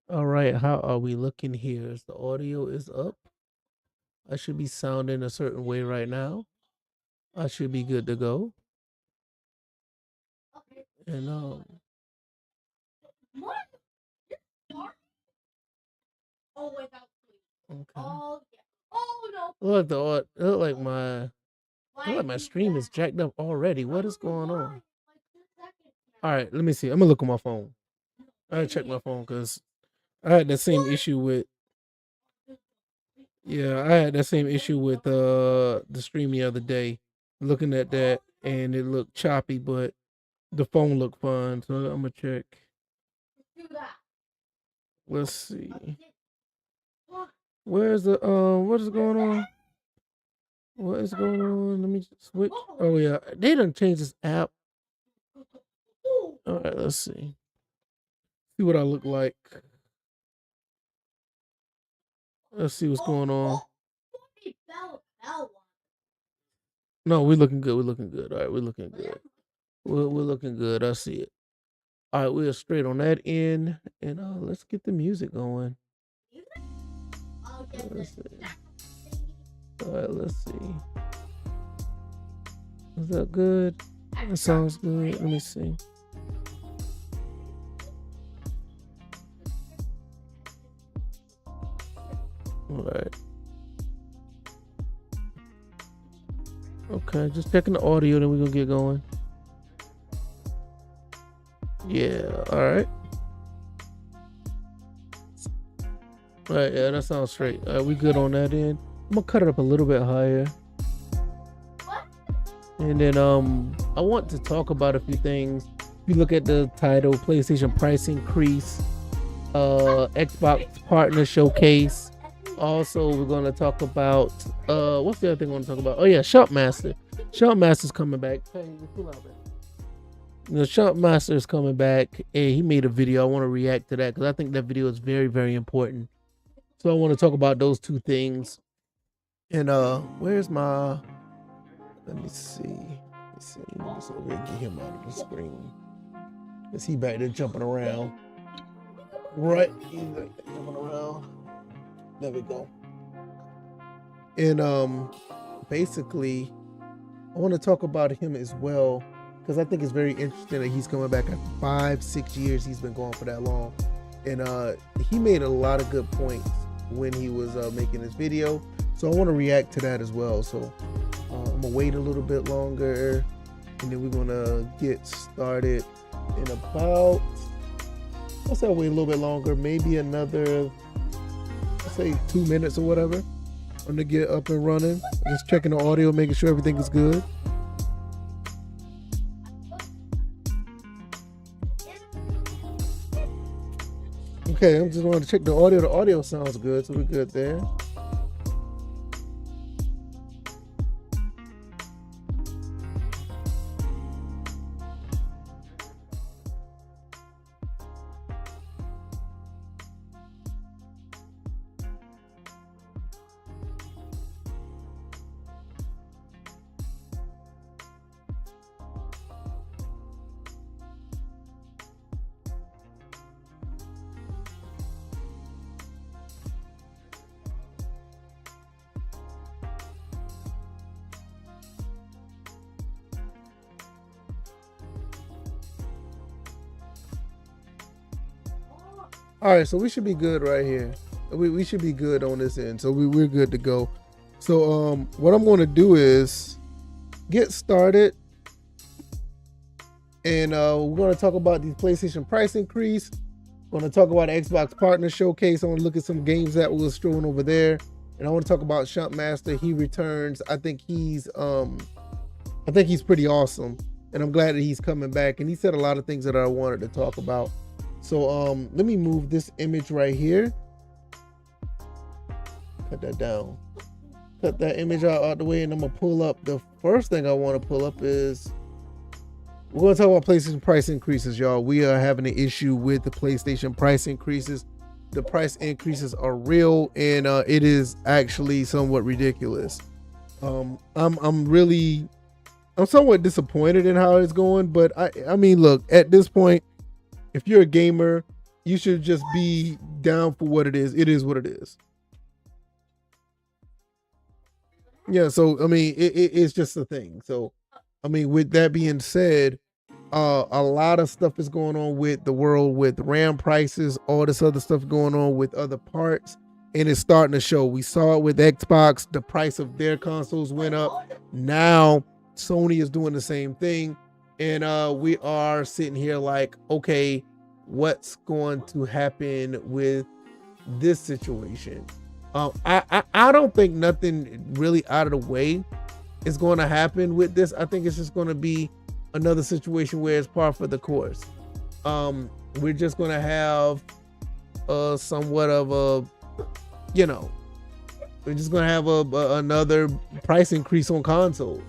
All right, how are we looking here? Is the audio is up? I should be sounding a certain way right now. I should be good to go. And okay. Look, look like my stream is jacked up already. What is going on? All right, let me see. I'm gonna look on my phone. I gotta check my phone because I had the same issue with I had that same issue with the stream the other day. Looking at that and it looked choppy, but the phone looked fine. So I'm gonna check. Let's see. Where's the what is going on? What is going on? Let me just switch. Oh yeah, they done changed this app. All right, let's see. See what I look like. Let's see what's going on. No, we're looking good. We're looking good. All right, we're looking good. We're looking good. I see it. All right, we're straight on that end, and let's get the music going. Let's see. All right, let's see. Is that good? That sounds good. Let me see. All right. Okay, just checking the audio, then we're gonna get going. Yeah, all right. All right, yeah, that sounds straight. We good on that end. I'm gonna cut it up a little bit higher. And then I want to talk about a few things. If you look at the title, PlayStation price increase, Xbox partner showcase. Also, we're gonna talk about what's the other thing I want to talk about? Oh yeah, SHUMP Master. SHUMP Master's coming back. Hey, the SHUMP Master is coming back, and he made a video. I want to react to that because I think that video is very, very important. So I want to talk about those two things. And where's my? Let me see. Let me just over here get him out of the screen. Is he back there jumping around? Right, he's like jumping around. There we go. And basically, I want to talk about him as well because I think it's very interesting that he's coming back after 5-6 years. He's been gone for that long, and he made a lot of good points when he was making this video. So I want to react to that as well. So I'm gonna wait a little bit longer, and then we're gonna get started in about. Let's say wait a little bit longer, maybe another, let's say 2 minutes or whatever. I'm gonna get up and running. Just checking the audio, making sure everything is good. Okay, I'm just going to check the audio. The audio sounds good, so we're good there. All right, so we should be good right here. We should be good on this end. So we're good to go. So what I'm going to do is get started. And we're going to talk about the PlayStation price increase. We're going to talk about the Xbox partner showcase. I want to look at some games that was strewn over there. And I want to talk about SHUMP Master. He returns. I think he's pretty awesome. And I'm glad that he's coming back. And he said a lot of things that I wanted to talk about. So let me move this image right here. Cut that down. Cut that image out the way, and I'm gonna pull up. The first thing I want to pull up is we're gonna talk about PlayStation price increases, y'all. We are having an issue with the PlayStation price increases. The price increases are real, and it is actually somewhat ridiculous. I'm somewhat disappointed in how it's going, but I mean, look, at this point, if you're a gamer, you should just be down for what it is. It is what it is. Yeah, so I mean, it's just a thing. So, I mean, with that being said, a lot of stuff is going on with the world, with RAM prices, all this other stuff going on with other parts, and it's starting to show. We saw it with Xbox, the price of their consoles went up. Now Sony is doing the same thing, and we are sitting here like, okay, what's going to happen with this situation? I don't think nothing really out of the way is going to happen with this. I think it's just going to be another situation where it's par for the course. We're just going to have somewhat of a, you know, we're just going to have another price increase on console.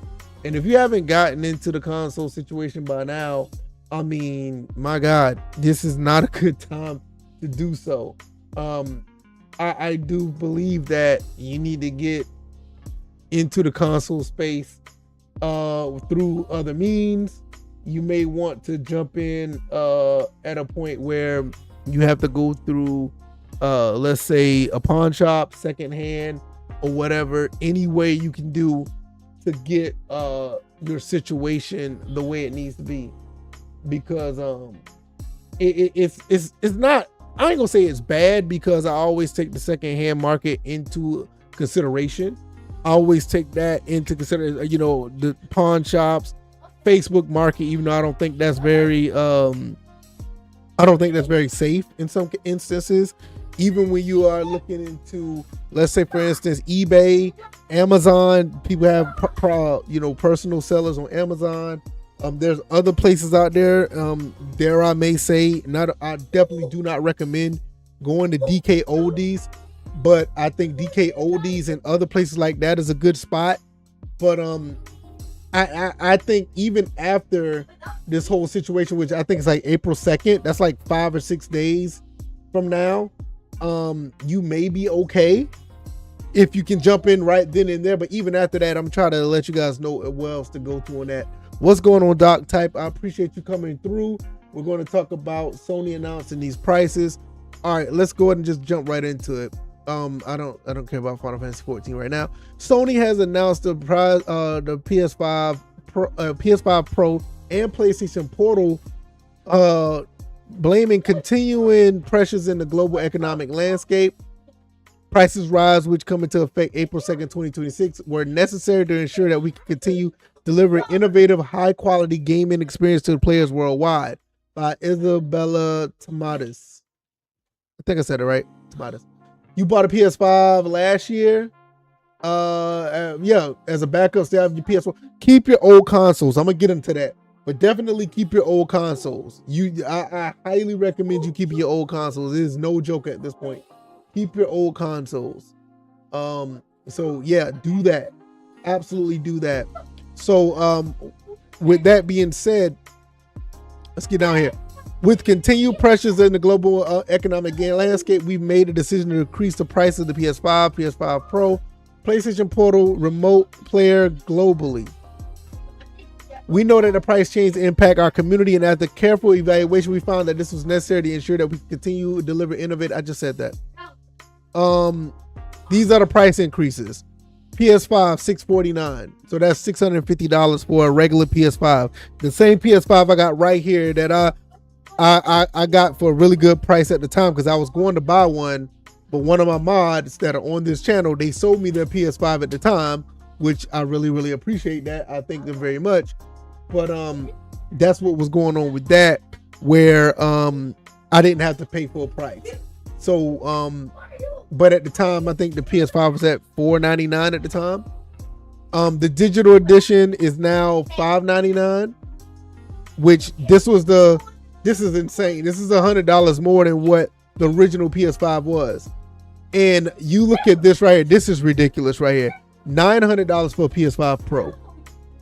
And if you haven't gotten into the console situation by now, I mean, my God, this is not a good time to do so. I do believe that you need to get into the console space through other means. You may want to jump in at a point where you have to go through, let's say, a pawn shop, secondhand, or whatever. Any way you can do to get your situation the way it needs to be, because it's not. I ain't gonna say it's bad, because I always take the secondhand market into consideration. I always take that into consideration. You know, the pawn shops, Facebook market, even though I don't think that's very safe in some instances. Even when you are looking into, let's say, for instance, eBay, Amazon, people have personal sellers on Amazon. There's other places out there. There I may say, I definitely do not recommend going to DK Oldies, but I think DK Oldies and other places like that is a good spot. But I think even after this whole situation, which I think is like April 2nd, that's like 5 or 6 days from now, you may be okay if you can jump in right then and there. But even after that, I'm trying to let you guys know what else to go to on that. What's going on, Doc Type? I appreciate you coming through. We're going to talk about Sony announcing these prices. All right, let's go ahead and just jump right into it. I don't care about Final Fantasy 14 right now. Sony has announced the PS5 Pro and PlayStation Portal, blaming continuing pressures in the global economic landscape. Prices rise, which come into effect April 2nd, 2026, were necessary to ensure that we can continue delivering innovative, high-quality gaming experience to the players worldwide. By Isabella Tomatis. I think I said it right. Tomatis. You bought a PS5 last year. Yeah, as a backup, stay have your PS4. Keep your old consoles. I'm gonna get into that, but definitely keep your old consoles. I highly recommend you keeping your old consoles. It is no joke at this point. Keep your old consoles. So yeah, do that. Absolutely do that. So with that being said, let's get down here. With continued pressures in the global economic landscape, we've made a decision to increase the price of the PS5, PS5 Pro, PlayStation Portal remote player globally. We know that the price change impact our community, and after careful evaluation, we found that this was necessary to ensure that we continue to deliver innovative. I just said that. These are the price increases. PS5 $649, so that's $650 for a regular PS5. The same PS5 I got right here that I got for a really good price at the time, because I was going to buy one, but one of my mods that are on this channel, they sold me their PS5 at the time, which I really appreciate that. I thank them very much. But that's what was going on with that, where I didn't have to pay full price. So but at the time, I think the PS5 was at $499 at the time. The digital edition is now $599, which this is insane. This is $100 more than what the original PS5 was. And you look at this right here. This is ridiculous right here. $900 for a PS5 Pro.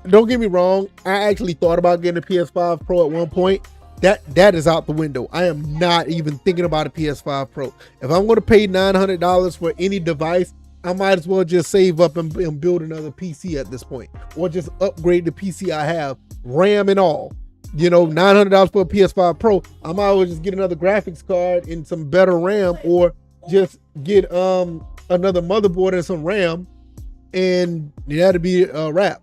Don't get me wrong. I actually thought about getting a PS5 Pro at one point. That is out the window. I am not even thinking about a PS5 Pro. If I'm going to pay $900 for any device, I might as well just save up and build another PC at this point, or just upgrade the PC I have, RAM and all. you know, $900 for a PS5 Pro. I might as well just get another graphics card and some better RAM, or just get another motherboard and some RAM, and that'd be a wrap.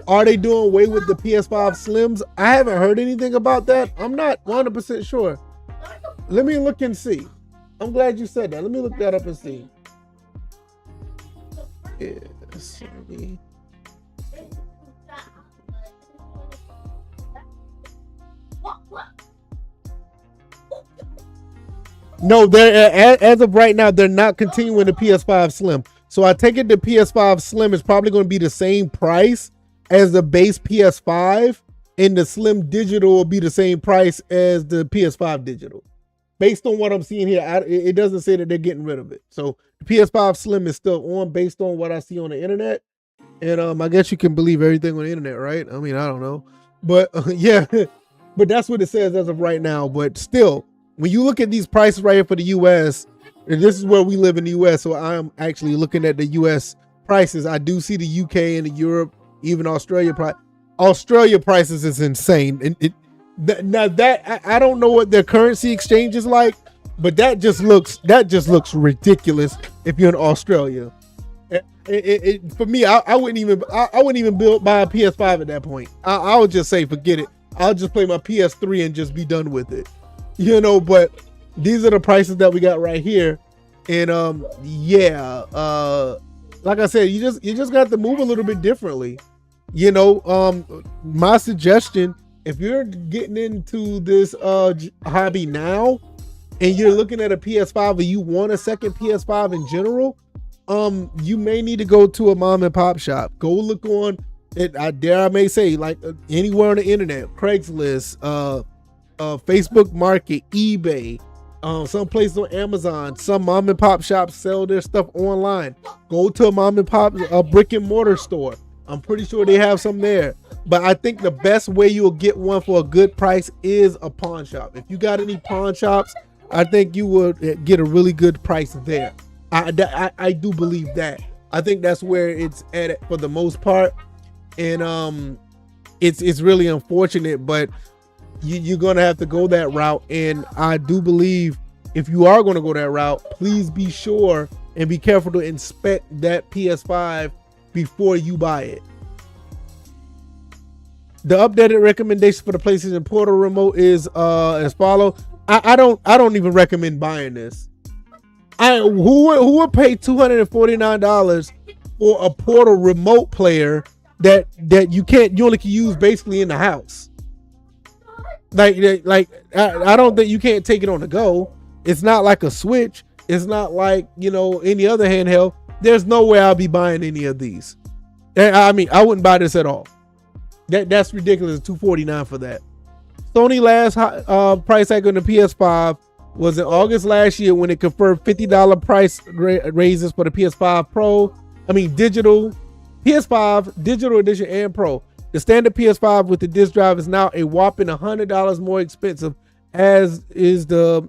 Are they doing away with the PS5 Slims? I haven't heard anything about that. I'm not 100% sure. Let me look and see. I'm glad you said that. Let me look that up and see. Yes. No, they're as of right now, they're not continuing the PS5 Slim. So I take it the PS5 Slim is probably going to be the same price as the base PS5, and the Slim Digital will be the same price as the PS5 Digital. Based on what I'm seeing here, it doesn't say that they're getting rid of it. So the PS5 Slim is still on, based on what I see on the internet. And I guess you can believe everything on the internet, right? I mean, I don't know, but yeah, but that's what it says as of right now. But still, when you look at these prices right here for the US, and this is where we live in the US, so I'm actually looking at the US prices. I do see the UK and the Europe, even Australia Australia prices is insane. And now that I don't know what their currency exchange is like, but that just looks ridiculous if you're in Australia. For me, I wouldn't even buy a PS5 at that point. I would just say forget it. I'll just play my PS3 and just be done with it, you know. But these are the prices that we got right here, and yeah, like I said, you just got to move a little bit differently, you know. My suggestion, if you're getting into this hobby now, and you're looking at a PS5 or you want a second PS5 in general, you may need to go to a mom and pop shop. Go look on it. I may say, like, anywhere on the internet, Craigslist, Facebook Market, eBay, some places on Amazon. Some mom and pop shops sell their stuff online. Go to a mom and pop, brick and mortar store. I'm pretty sure they have some there. But I think the best way you'll get one for a good price is a pawn shop. If you got any pawn shops, I think you would get a really good price there. I do believe that. I think that's where it's at for the most part, and it's really unfortunate, but you're gonna have to go that route. And I do believe if you are going to go that route, please be sure and be careful to inspect that PS5 before you buy it. The updated recommendation for the PlayStation Portal remote is as follows. I don't even recommend buying this. Who would pay $249 for a Portal remote player that you only can use basically in the house? Like I don't think you can't take it on the go. It's not like a Switch. It's not like, you know, any other handheld. There's no way I'll be buying any of these. I mean, I wouldn't buy this at all. That's ridiculous. $249 for that. Sony last price hike on the PS5 was in August last year, when it confirmed $50 price raises for the PS5 Pro. I mean, digital PS5, digital edition and Pro. The standard PS5 with the disc drive is now a whopping $100 more expensive, as is the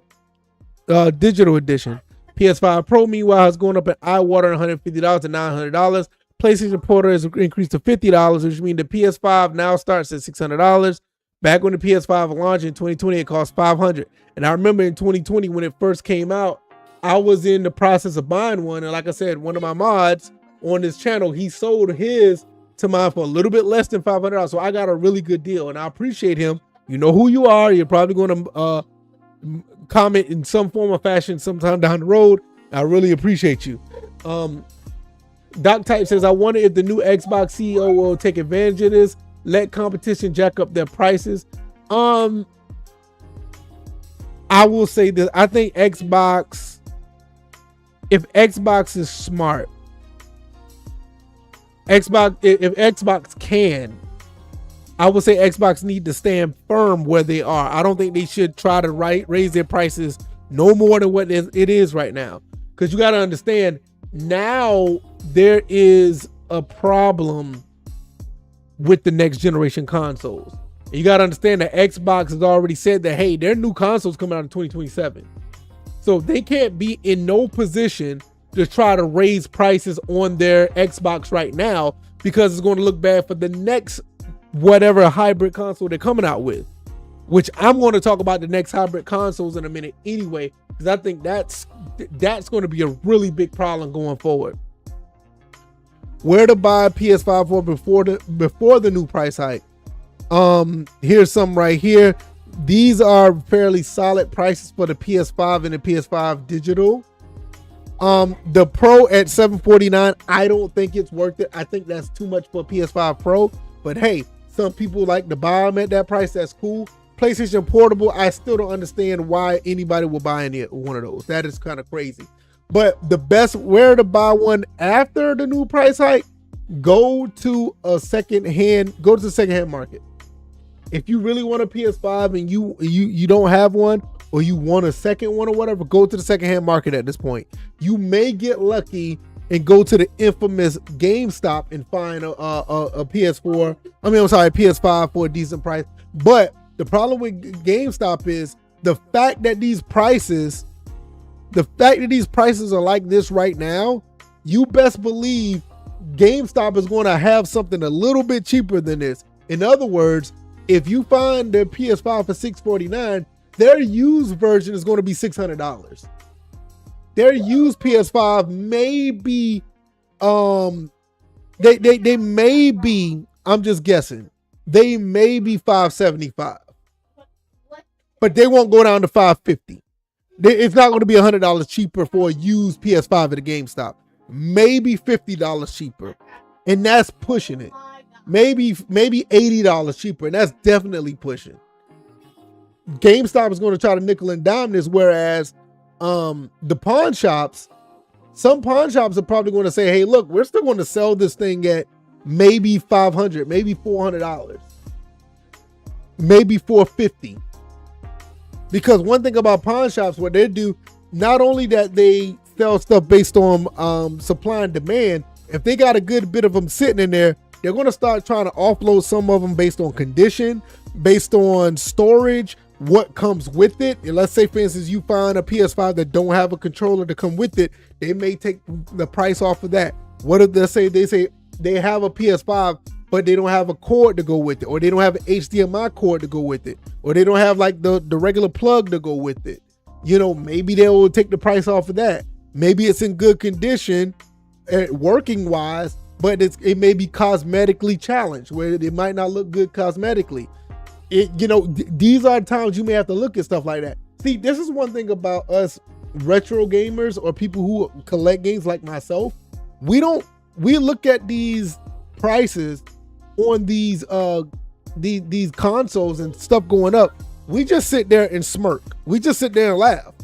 digital edition. PS5 Pro, meanwhile, has gone up at eye water, $150 to $900. PlayStation Portal has increased to $50, which means the PS5 now starts at $600. Back when the PS5 launched in 2020, it cost $500. And I remember in 2020, when it first came out, I was in the process of buying one. And like I said, one of my mods on this channel, he sold his to mine for a little bit less than $500. So I got a really good deal, and I appreciate him. You know who you are. You're probably going to comment in some form or fashion sometime down the road. I really appreciate you. Doc Type says, I wonder if the new Xbox CEO will take advantage of this, let competition jack up their prices. I will say this. I think if Xbox is smart, if Xbox can, I would say Xbox need to stand firm where they are. I don't think they should try to raise their prices no more than what it is right now. Because you got to understand, now there is a problem with the next generation consoles. And you got to understand that Xbox has already said that, hey, their new consoles coming out in 2027. So they can't be in no position to try to raise prices on their Xbox right now, because it's going to look bad for the next whatever hybrid console they're coming out with. which I'm going to talk about the next hybrid consoles in a minute anyway, because I think that's going to be a really big problem going forward. Where to buy PS5 for before the new price hike? Here's some right here. These are fairly solid prices for the PS5 and the PS5 digital. The Pro at $749, I don't think it's worth it. I think that's too much for a PS5 Pro, but hey, some people like to buy them at that price. That's cool. PlayStation Portable, I still don't understand why anybody will buy one of those. That is kind of crazy. But the best where to buy one after the new price hike, go to the secondhand market. If you really want a PS5 and you don't have one, or you want a second one or whatever, go to the secondhand market at this point. You may get lucky and go to the infamous GameStop and find a PS5 for a decent price. But the problem with GameStop is the fact that these prices are like this right now, you best believe GameStop is going to have something a little bit cheaper than this. In other words, if you find the PS5 for $649, their used version is going to be $600. Their used PS5 may be, they may be, I'm just guessing, they may be $575, but they won't go down to $550. It's not going to be $100 cheaper for a used PS5 at a GameStop. Maybe $50 cheaper, and that's pushing it. Maybe $80 cheaper, and that's definitely pushing. GameStop is going to try to nickel and dime this, whereas the pawn shops, some pawn shops are probably going to say, hey, look, we're still going to sell this thing at maybe $500, maybe $400, maybe $450. Because one thing about pawn shops, what they do, not only that they sell stuff based on supply and demand, if they got a good bit of them sitting in there, they're going to start trying to offload some of them based on condition, based on storage, what comes with it. And let's say, for instance, you find a PS5 that don't have a controller to come with it, they may take the price off of that. What did they say? They say they have a PS5, but they don't have a cord to go with it, or they don't have an HDMI cord to go with it, or they don't have like the regular plug to go with it. You know, maybe they will take the price off of that. Maybe it's in good condition, working wise, but it may be cosmetically challenged, where it might not look good cosmetically. These are times you may have to look at stuff like that. See, this is one thing about us retro gamers or people who collect games like myself. We look at these prices on these consoles and stuff going up. We just sit there and smirk. We just sit there and laugh.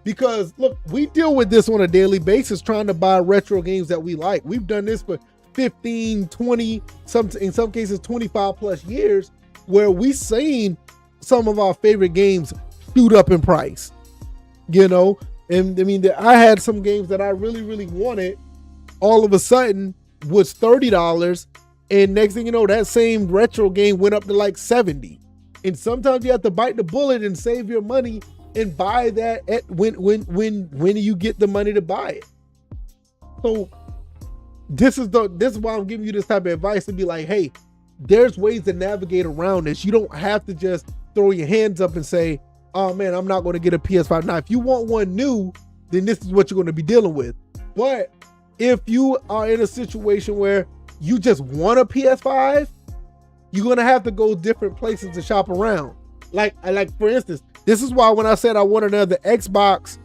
Because look, we deal with this on a daily basis trying to buy retro games that we like. We've done this for 15, 20, in some cases 25 plus years, where we've seen some of our favorite games shoot up in price. And I mean, I had some games that I really, really wanted, all of a sudden was $30, and next thing you know, that same retro game went up to like $70. And sometimes you have to bite the bullet and save your money and buy that when you get the money to buy it. So this is why I'm giving you this type of advice, to be like, hey, there's ways to navigate around this. You don't have to just throw your hands up and say, oh man, I'm not going to get a PS5. Now, if you want one new, then this is what you're going to be dealing with. But if you are in a situation where you just want a PS5, you're going to have to go different places to shop around. Like for instance, this is why when I said I want another Xbox,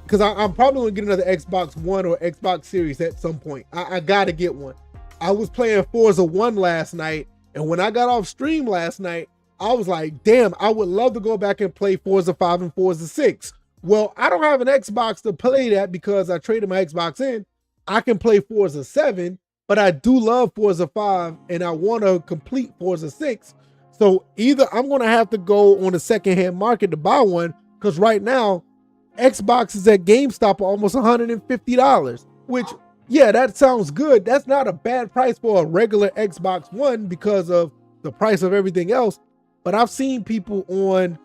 because I'm probably going to get another Xbox One or Xbox Series at some point. I got to get one. I was playing Forza 1 last night, and when I got off stream last night, I was like, damn, I would love to go back and play Forza 5 and Forza 6. Well, I don't have an Xbox to play that because I traded my Xbox in. I can play Forza 7, but I do love Forza 5, and I want to complete Forza 6. So either I'm going to have to go on the secondhand market to buy one, because right now, Xboxes at GameStop are almost $150, which, yeah, that sounds good. That's not a bad price for a regular Xbox One because of the price of everything else. But I've seen people on,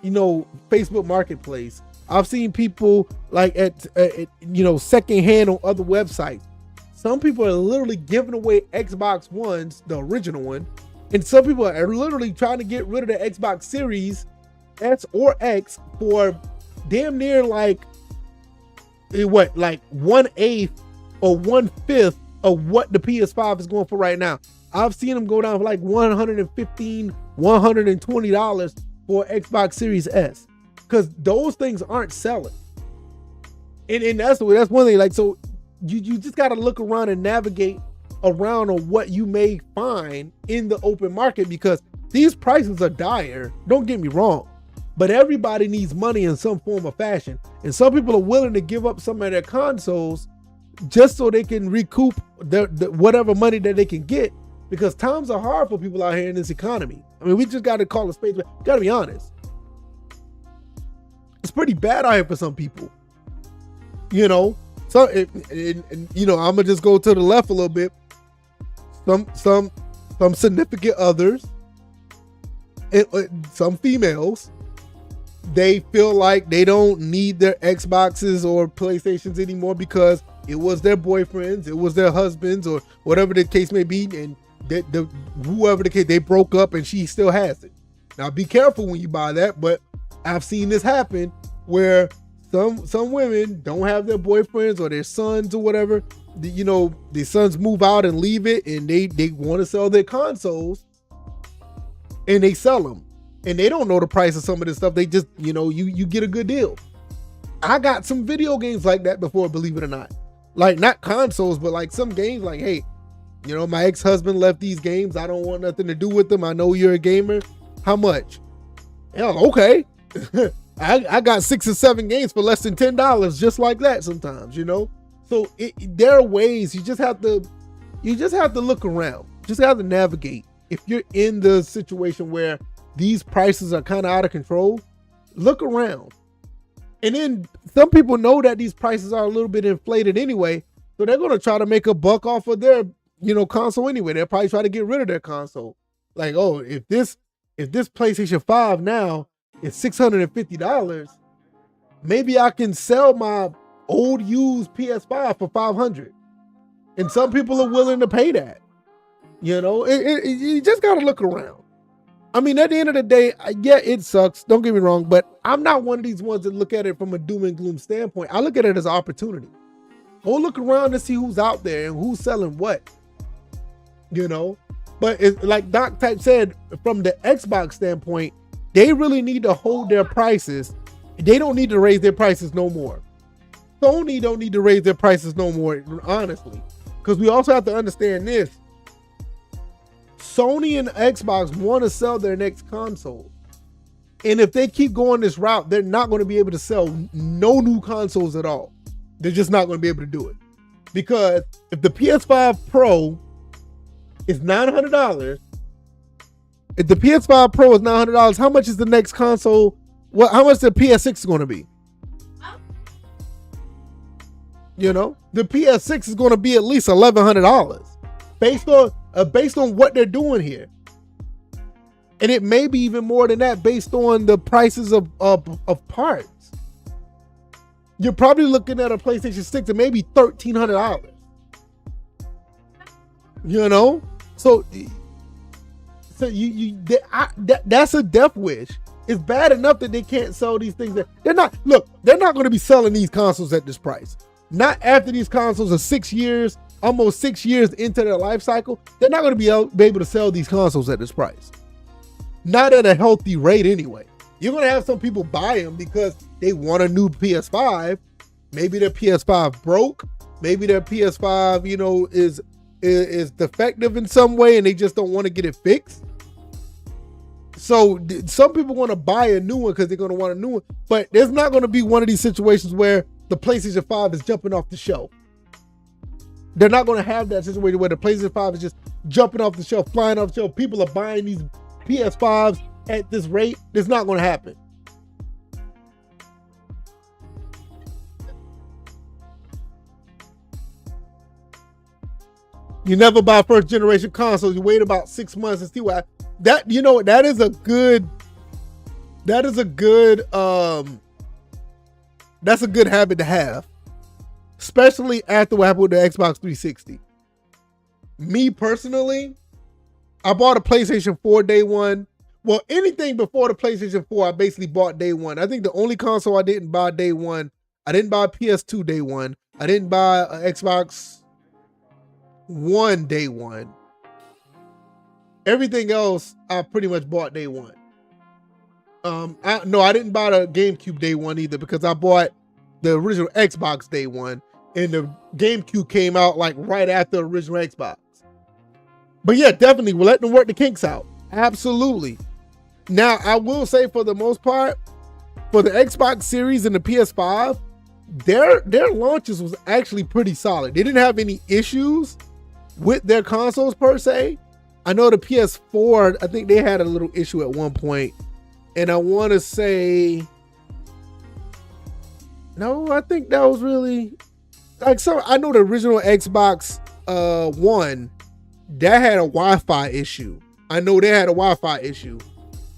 Facebook Marketplace. I've seen people like at secondhand on other websites. Some people are literally giving away Xbox Ones, the original one, and some people are literally trying to get rid of the Xbox Series S or X for damn near like 1/8 or 1/5 of what the PS5 is going for right now. I've seen them go down for like $115, $120 for Xbox Series S, because those things aren't selling. And that's one thing. Like, so you just got to look around and navigate around on what you may find in the open market, because these prices are dire. Don't get me wrong, but everybody needs money in some form or fashion, and some people are willing to give up some of their consoles just so they can recoup the whatever money that they can get, because times are hard for people out here in this economy. I mean, we just got to call a spade. Got to be honest. It's pretty bad out here for some people. You know, so you know, I'm gonna just go to the left a little bit. Some significant others, some females, they feel like they don't need their Xboxes or PlayStations anymore because it was their boyfriends, it was their husbands, or whatever the case may be, and whoever the case, they broke up and she still has it. Now be careful when you buy that, but I've seen this happen where some women don't have their boyfriends or their sons or whatever. You know, the sons move out and leave it, and they want to sell their consoles, and they sell them, and they don't know the price of some of this stuff. They just, you know, you get a good deal. I got some video games like that before, believe it or not. Like, not consoles, but like some games like, hey, you know, my ex-husband left these games. I don't want nothing to do with them. I know you're a gamer. How much? Yeah, okay. I got 6 or 7 games for less than $10, just like that sometimes, you know? So there are ways. You just have to look around. Just have to navigate. If you're in the situation where these prices are kind of out of control, look around. And then some people know that these prices are a little bit inflated anyway, so they're going to try to make a buck off of their, you know, console anyway. They'll probably try to get rid of their console. Like, oh, if this PlayStation 5 now is $650, maybe I can sell my old used PS5 for $500. And some people are willing to pay that. You know, you just got to look around. I mean, at the end of the day, yeah, it sucks. Don't get me wrong, but I'm not one of these ones that look at it from a doom and gloom standpoint. I look at it as an opportunity. Go look around to see who's out there and who's selling what, you know. But it's like Doc Type said, from the Xbox standpoint, they really need to hold their prices. They don't need to raise their prices no more. Sony don't need to raise their prices no more, honestly. Because we also have to understand this. Sony and Xbox want to sell their next console. And if they keep going this route, they're not going to be able to sell no new consoles at all. They're just not going to be able to do it. Because if the PS5 Pro is $900, if the PS5 Pro is $900, how much is the next console? How much the PS6 is going to be? You know, the PS6 is going to be at least $1,100 based on what they're doing here. And it may be even more than that based on the prices of parts. You're probably looking at a PlayStation 6 at maybe $1,300. You know? So that's a death wish. It's bad enough that they can't sell these things. They're not going to be selling these consoles at this price. Not after these consoles are almost 6 years into their life cycle. They're not going to be able to sell these consoles at this price. Not at a healthy rate anyway. You're going to have some people buy them because they want a new PS5. Maybe their PS5 broke. Maybe their PS5, you know, is defective in some way and they just don't want to get it fixed. So some people want to buy a new one because they're going to want a new one. But there's not going to be one of these situations where the PlayStation 5 is jumping off the shelf. They're not going to have that situation where the PlayStation 5 is just jumping off the shelf, flying off the shelf. People are buying these PS5s at this rate. It's not going to happen. You never buy first generation consoles. You wait about 6 months and see what that, you know, that is a good habit to have, especially after what happened with the Xbox 360. Me personally, I bought a PlayStation 4 day one Well, anything before the PlayStation 4, I basically bought day one. I think the only console I didn't buy day one, I didn't buy PS2 day one. I didn't buy an Xbox One day one. Everything else, I pretty much bought day one. I didn't buy the GameCube day one either because I bought the original Xbox day one, and the GameCube came out like right after the original Xbox. But yeah, definitely, we'll let them work the kinks out. Absolutely. Now, I will say for the most part, for the Xbox Series and the PS5, their launches was actually pretty solid. They didn't have any issues with their consoles per se. I know the PS4, I think they had a little issue at one point. And I want to say, no, I think that was really, like, so I know the original Xbox One, that had a Wi-Fi issue. I know they had a Wi-Fi issue,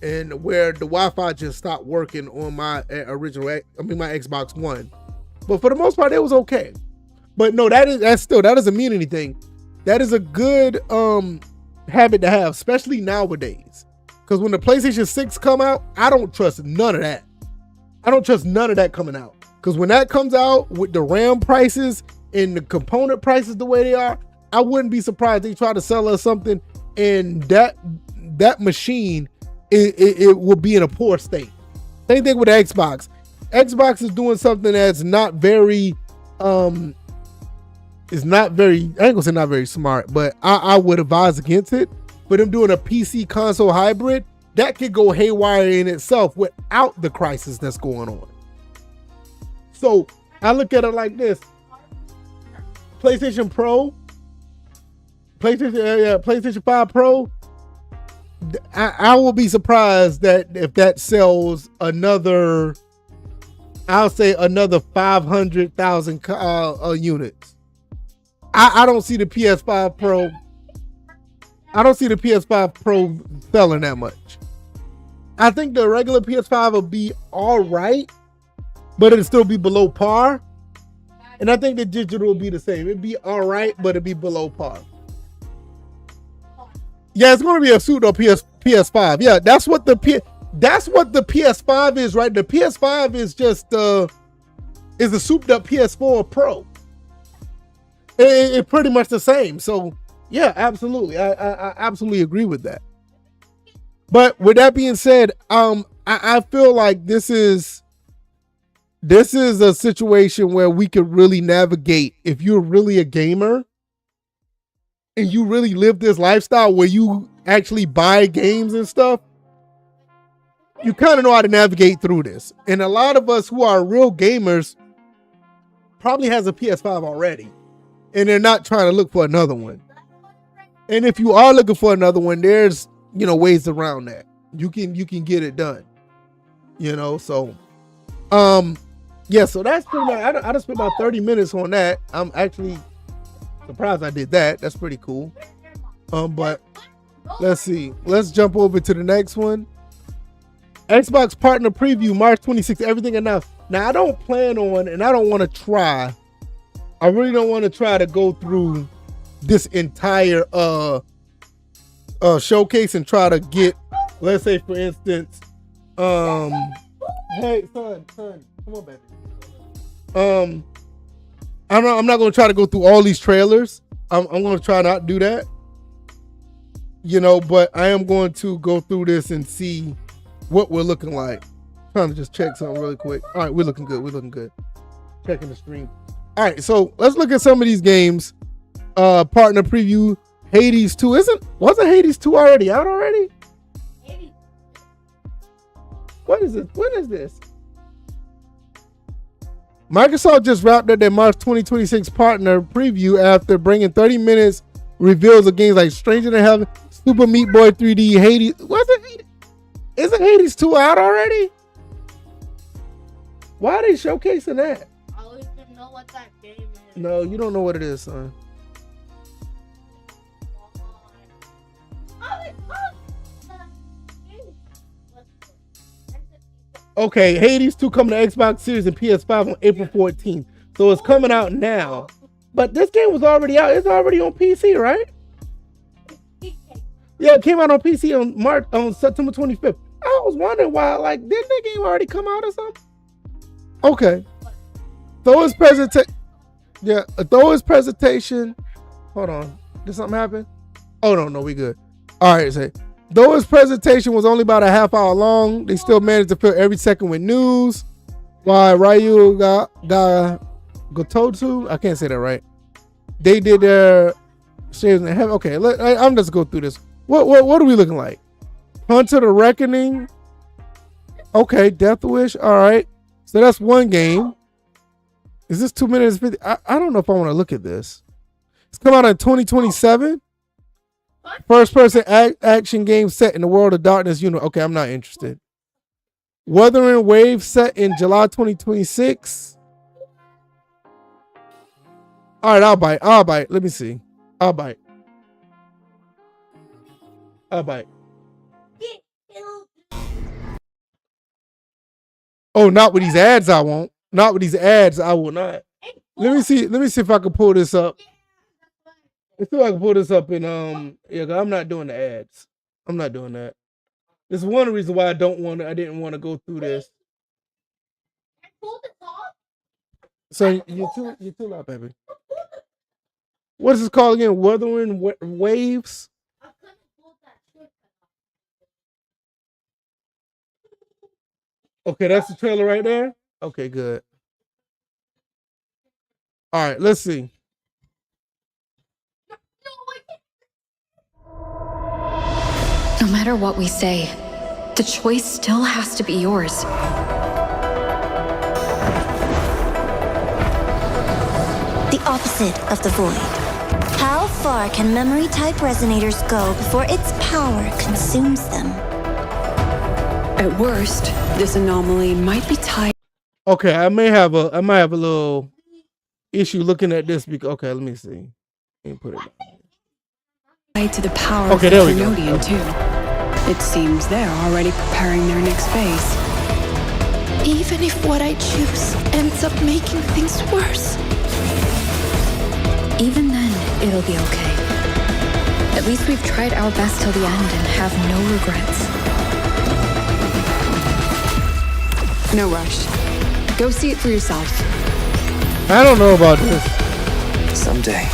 and where the Wi-Fi just stopped working on my original, my Xbox One. But for the most part, it was okay. But no, that doesn't mean anything. That is a good habit to have, especially nowadays. Because when the PlayStation 6 come out, I don't trust none of that. I don't trust none of that coming out. Because when that comes out with the RAM prices and the component prices the way they are, I wouldn't be surprised they try to sell us something and that machine, it will be in a poor state. Same thing with the Xbox. Xbox is doing something that's not very, I ain't gonna say not very smart, but I would advise against it. But them doing a PC console hybrid, that could go haywire in itself without the crisis that's going on. So I look at it like this: PlayStation 5 Pro. I will be surprised that if that sells another, I'll say another 500,000 units. I don't see the PS5 Pro. I don't see the PS5 Pro selling that much. I think the regular PS5 will be all right, but it'll still be below par. And I think the digital will be the same. It'd be all right, but it'd be below par. Yeah, it's going to be a souped up PS5. Yeah, that's what the PS5 is, right? The PS5 is just is a souped up PS4 Pro. It's pretty much the same. So yeah, absolutely. I absolutely agree with that. But with that being said, I feel like this is a situation where we could really navigate. If you're really a gamer and you really live this lifestyle where you actually buy games and stuff, you kind of know how to navigate through this. And a lot of us who are real gamers probably has a PS5 already, and they're not trying to look for another one. And if you are looking for another one, there's, ways around that. You can get it done. So yeah, so that's pretty much, I just spent about 30 minutes on that. I'm actually surprised I did that. That's pretty cool. But let's see. Let's jump over to the next one. Xbox partner preview March 26th. Everything enough. Now, I don't plan on, and I don't want to try. I really don't want to try to go through this entire showcase and try to get, let's say for instance, hey son, come on, baby. I'm not gonna try to go through all these trailers. I'm gonna try not to do that. But I am going to go through this and see what we're looking like. Trying to just check something really quick. All right, we're looking good. Checking the stream. All right, so let's look at some of these games. Partner preview. Hades 2 wasn't Hades 2 already out already? What is it? When is this? Microsoft just wrapped up their March 2026 partner preview after bringing 30 minutes reveals of games like Stranger Than Heaven, Super Meat Boy 3D, Hades. Isn't Hades 2 out already? Why are they showcasing that? I don't even know what that game is. No, you don't know what it is, son. Okay, Hades 2 coming to Xbox Series and PS5 on April 14th. So it's coming out now. But this game was already out. It's already on PC, right? Yeah, it came out on PC on September 25th. I was wondering why, like, didn't the game already come out or something? Okay. Though his presentation, yeah, though his presentation, hold on, did something happen? Oh no, we good. All right, say, though his presentation was only about a half hour long, they still managed to fill every second with news. While Ryu got Gototu, I can't say that right. They did their shares in heaven. Okay, I'm just go through this. What are we looking like? Hunter the Reckoning. Okay, Death Wish. All right, so that's one game. Is this 2 minutes 50? I don't know if I want to look at this. It's come out in 2027. First person action game set in the World of Darkness universe. Okay, I'm not interested. Wuthering Waves set in July 2026. All right, I'll bite. Let me see. I'll bite. Oh, not with these ads, I won't. Not with these ads, I will not. Let me see if I can pull this up. Let's see if I can pull this up in yeah, I'm not doing the ads. I'm not doing that. This is one reason why I didn't want to go through this. So you're too loud, baby. What is this called again? Wuthering Waves? Okay, that's the trailer right there. Okay, good. All right, let's see. No matter what we say, the choice still has to be yours. The opposite of the void. How far can memory-type resonators go before its power consumes them? At worst, this anomaly might be tied. Okay, I might have a little issue looking at this because okay, let me see. Let me put it to the power okay, of there the we go. Canodian too. It seems they're already preparing their next phase. Even if what I choose ends up making things worse. Even then, it'll be okay. At least we've tried our best till the end and have no regrets. No rush. Go see it for yourself. I don't know about this. Someday,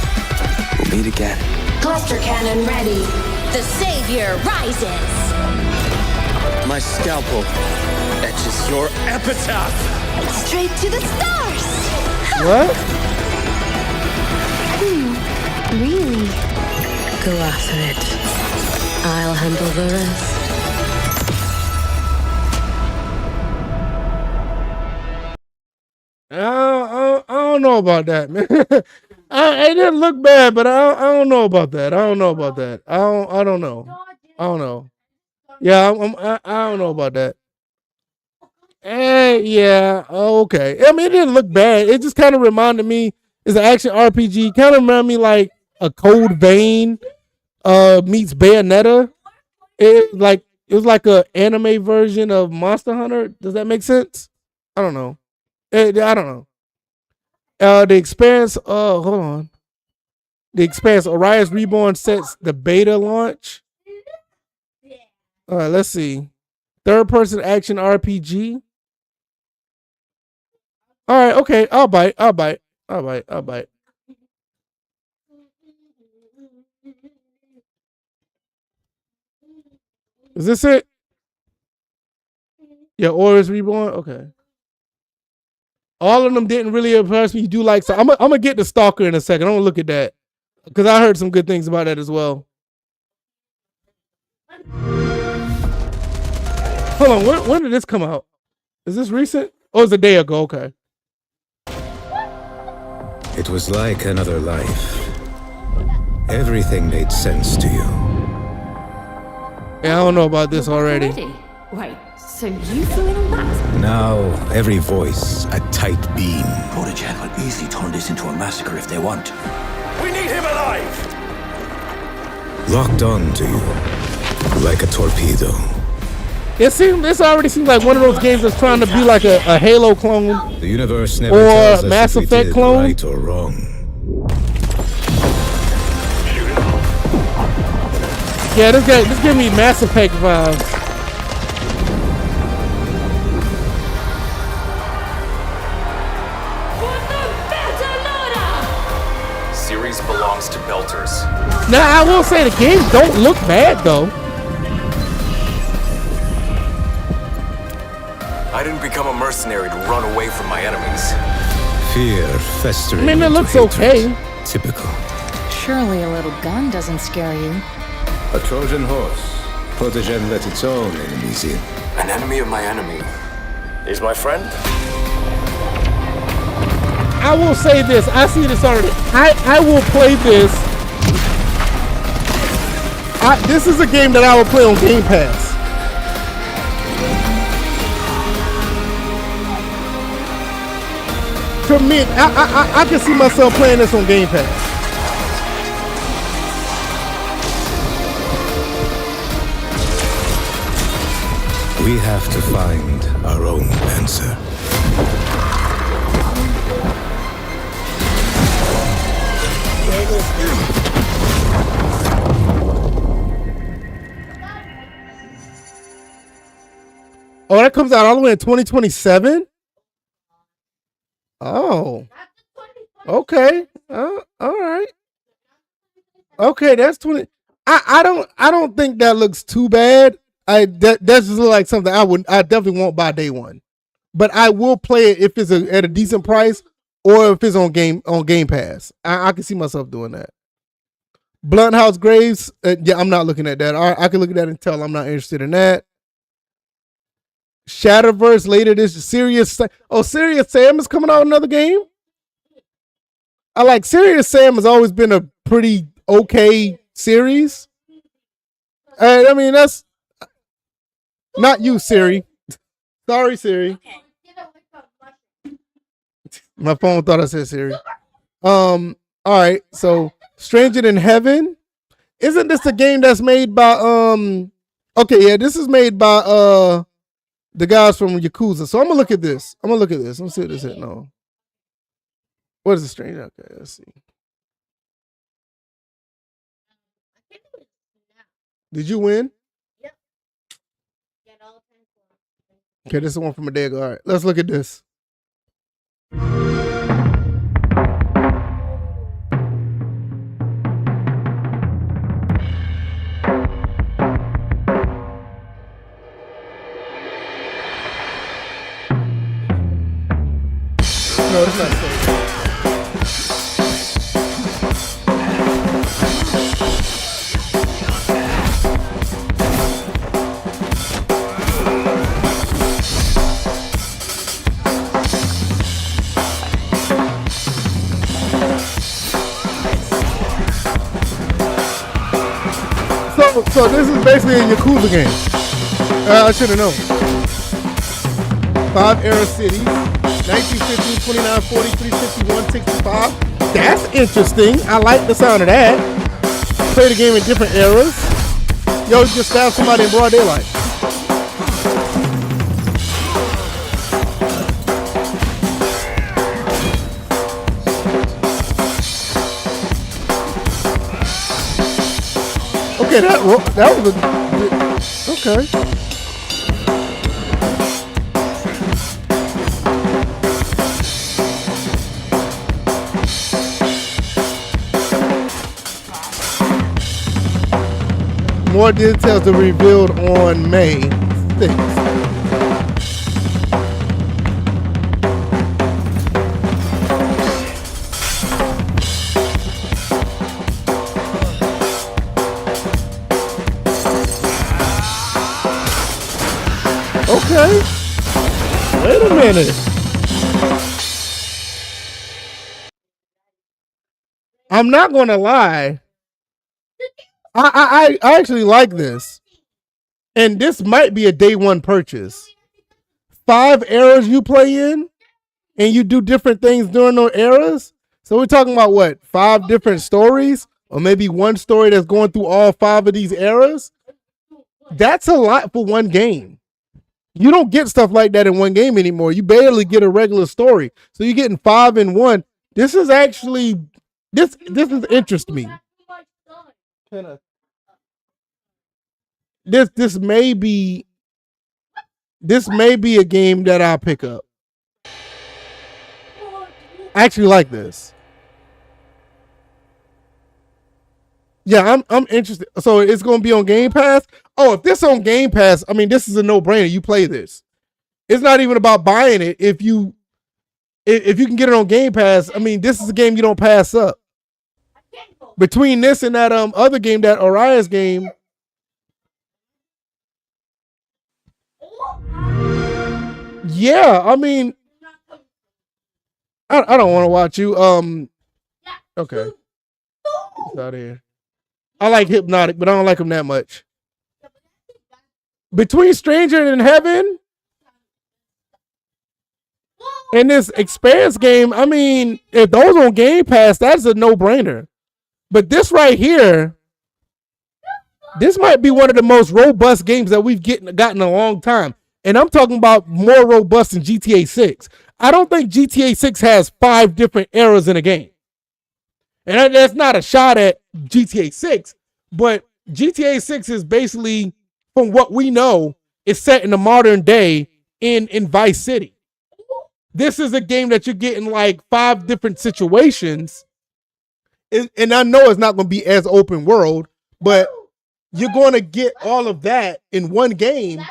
we'll meet again. Cluster cannon ready. The savior rises. My scalpel etches your epitaph. Straight to the stars! What? Really? Go after it. I'll handle the rest. I don't know about that, man. It didn't look bad, but I don't know about that. I don't know. Yeah, I don't know about that. Yeah, okay. I mean, it didn't look bad. It just kind of reminded me, it's an action RPG. Kind of reminded me like a Code Vein meets Bayonetta. It was like a anime version of Monster Hunter. Does that make sense? I don't know. I don't know. The Expanse, hold on. The Expanse, Orias Reborn sets the beta launch. All right, let's see. Third-person action RPG. All right, okay. I'll bite. Is this it? Yeah, Orias Reborn. Okay. All of them didn't really impress me. You do like so. I'm gonna get the Stalker in a second. I'm gonna look at that because I heard some good things about that as well. Hold on, when did this come out? Is this recent? Oh, it's a day ago. Okay. It was like another life. Everything made sense to you. Yeah, I don't know about this already. Wait, so you flew in on that? Now, every voice a tight beam. Protege will easily turn this into a massacre if they want. We need him alive! Locked on to you, like a torpedo. This already seems like one of those games that's trying to be like a Halo clone. The universe never or tells us Mass if we Effect did clone. right or wrong. Yeah, this give me Mass Effect vibes. Series belongs to Belters. Now, I will say the games don't look bad, though. I didn't become a mercenary to run away from my enemies. Fear festering. I mean, it looks okay. Typical. Surely a little gun doesn't scare you. A Trojan horse. Protegen let its own enemies in. An enemy of my enemy is my friend. I will say this. I see this already. I will play this. This is a game that I will play on Game Pass. To me, I can see myself playing this on Game Pass. We have to find our own answer. Oh, that comes out all the way in 2027? Oh. Okay. All right. Okay, that's 20. I don't think that looks too bad. That just look like something I definitely won't buy day one. But I will play it if it's at a decent price or if it's on Game Pass. I can see myself doing that. Blunt House Graves, yeah, I'm not looking at that. I can look at that and tell I'm not interested in that. Shatterverse later this Serious Sam is coming out another game. I like Serious Sam has always been a pretty okay series. I mean that's not you, Siri. Sorry, Siri. My phone thought I said Siri. All right, so Stranger Than Heaven. Isn't this a game that's made by okay, yeah, this is made by the guys from Yakuza. So I'm gonna look at this. Let me see what this is. No. What is the Stranger? Okay, let's see. Did you win? Yep. Okay, this is one from a day ago. All right, let's look at this. No, it's not so. So this is basically a Yakuza game. I should have known. 5 era cities. 1915, 29, 40, 351, 65. That's interesting. I like the sound of that. Play the game in different eras. Yo, you just found somebody in broad daylight. Okay, that was a okay. More details are revealed on May 6th. Okay. Wait a minute. I'm not gonna lie. I actually like this. And this might be a day one purchase. 5 eras you play in, and you do different things during those eras. So we're talking about what? 5 different stories? Or maybe one story that's going through all 5 of these eras? That's a lot for one game. You don't get stuff like that in one game anymore. You barely get a regular story. So you're getting 5 in one. This is actually this is interesting me. this may be a game that I'll pick up. I actually like this. Yeah, I'm interested. So it's gonna be on Game Pass. Oh, if this on Game Pass, I mean, this is a no-brainer. You play this. It's not even about buying it. If you can get it on Game Pass, I mean, this is a game you don't pass up. Between this and that other game, that Orias game. Yeah, I mean, I don't want to watch you. Okay. It's out of here. I like Hypnotic, but I don't like him that much. Between Stranger in Heaven and this Expanse game, I mean, if those on Game Pass, that's a no-brainer. But this right here, this might be one of the most robust games that we've gotten in a long time. And I'm talking about more robust than GTA 6. I don't think GTA 6 has 5 different eras in a game. And that's not a shot at GTA 6, but GTA 6 is basically, from what we know, is set in the modern day in Vice City. This is a game that you're getting like 5 different situations. And I know it's not going to be as open world, but you're going to get all of that in one game.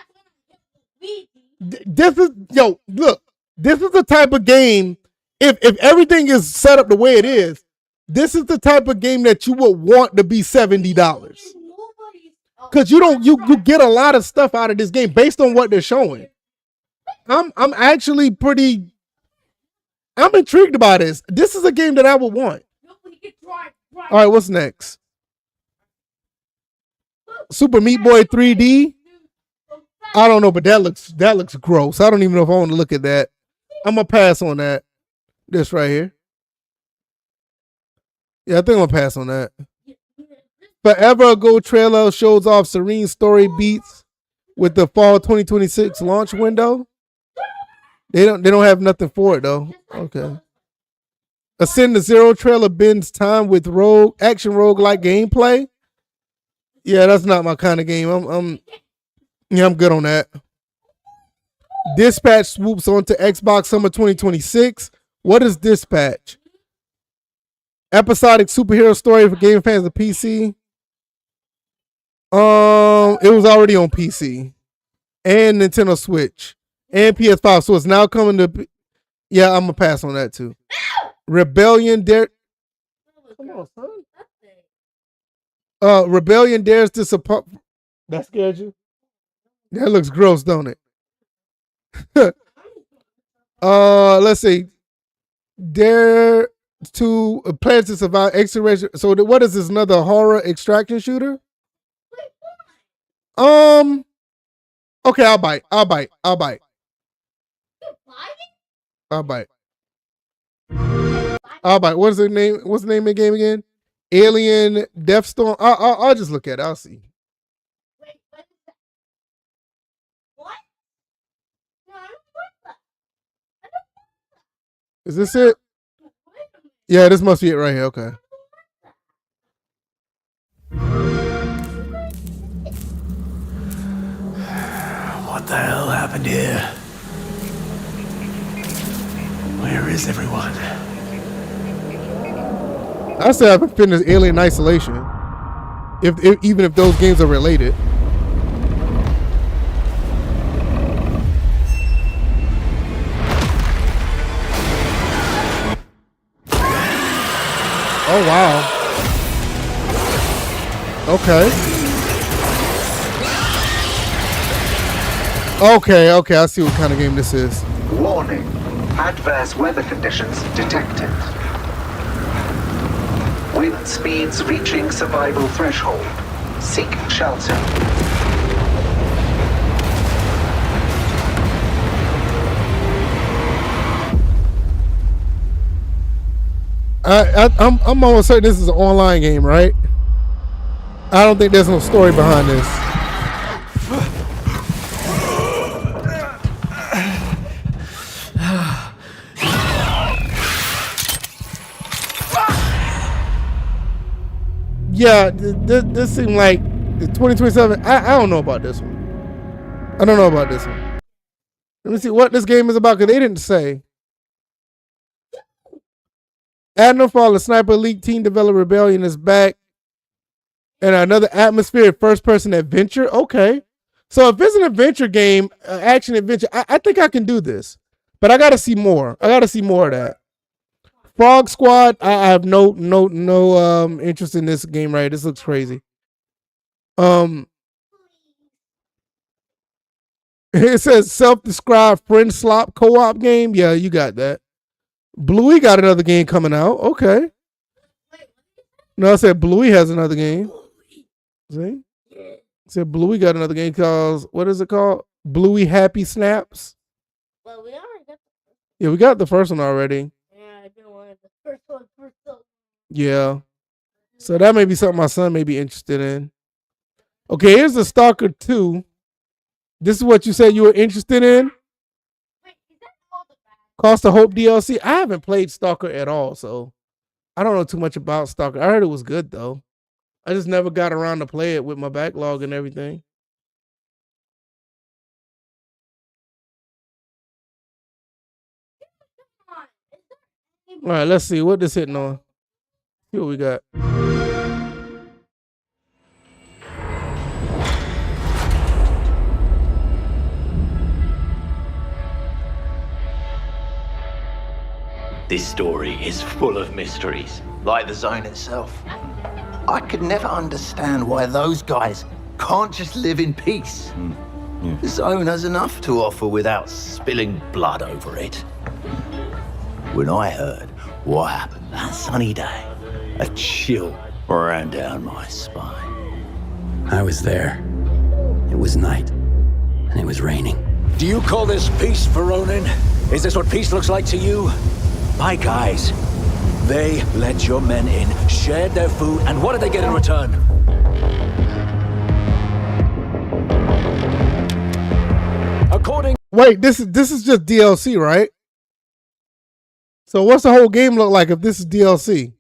This is, look, this is the type of game, if everything is set up the way it is, this is the type of game that you would want to be $70. Because you get a lot of stuff out of this game based on what they're showing. I'm actually I'm intrigued about this. This is a game that I would want. All right, what's next? Super Meat Boy 3D. I don't know, but that looks gross. I don't even know if I want to look at that. I'm gonna pass on that. This right here. Yeah, I think I'm gonna pass on that. Forever Ago trailer shows off Serene story beats with the fall 2026 launch window. They don't have nothing for it though. Okay. Ascend to Zero trailer bends time with action roguelike gameplay. Yeah, that's not my kind of game. I'm good on that. Dispatch swoops onto Xbox Summer 2026. What is Dispatch? Episodic superhero story for game fans of PC. It was already on PC and Nintendo Switch and PS5, so it's now coming to. Yeah, I'm gonna pass on that too. Rebellion Come on, son. Rebellion dares to support. That scared you? That looks gross, don't it? Let's see. Dare to plans to survive extraterrestrial. So what is this? Another horror extraction shooter? Okay, I'll bite. What is the name? What's the name of the game again? Alien Deathstorm. I'll just look at it. I'll see. Is this it? Yeah, this must be it right here. Okay. What the hell happened here? Where is everyone? I said I've finished Alien Isolation. Even if those games are related. Oh wow. Okay, I see what kind of game this is. Warning. Adverse weather conditions detected. Wind speeds reaching survival threshold. Seek shelter. I'm almost certain this is an online game, right? I don't think there's no story behind this. Yeah, this seemed like The 2027. I don't know about this one. I don't know about this one. Let me see what this game is about because they didn't say. Adnalfall, a Sniper Elite team developed Rebellion is back. And another atmospheric first-person adventure. Okay. So if it's an adventure game, action adventure, I think I can do this. But I got to see more. I got to see more of that. Frog Squad, I have no interest in this game right. This looks crazy. It says self-described friend slop co-op game. Yeah, you got that. Bluey got another game coming out. Okay. No, I said Bluey has another game. See? I said Bluey got another game called, what is it called? Bluey Happy Snaps. Well, we already got Yeah, we got the first one already. Yeah, I've been wanting the first one for so. Yeah. So that may be something my son may be interested in. Okay, here's the Stalker 2. This is what you said you were interested in? Cost of Hope DLC. I haven't played Stalker at all, so I don't know too much about Stalker. I heard it was good, though. I just never got around to play it with my backlog and everything. All right, let's see what this hitting on. See what we got. This story is full of mysteries, like the zone itself. I could never understand why those guys can't just live in peace. The zone has enough to offer without spilling blood over it. When I heard what happened that sunny day, a chill ran down my spine. I was there. It was night, and it was raining. Do you call this peace, Veronin? Is this what peace looks like to you? My guys, they let your men in, shared their food, and what did they get in return? Wait, this is just DLC, right? So what's the whole game look like if this is DLC?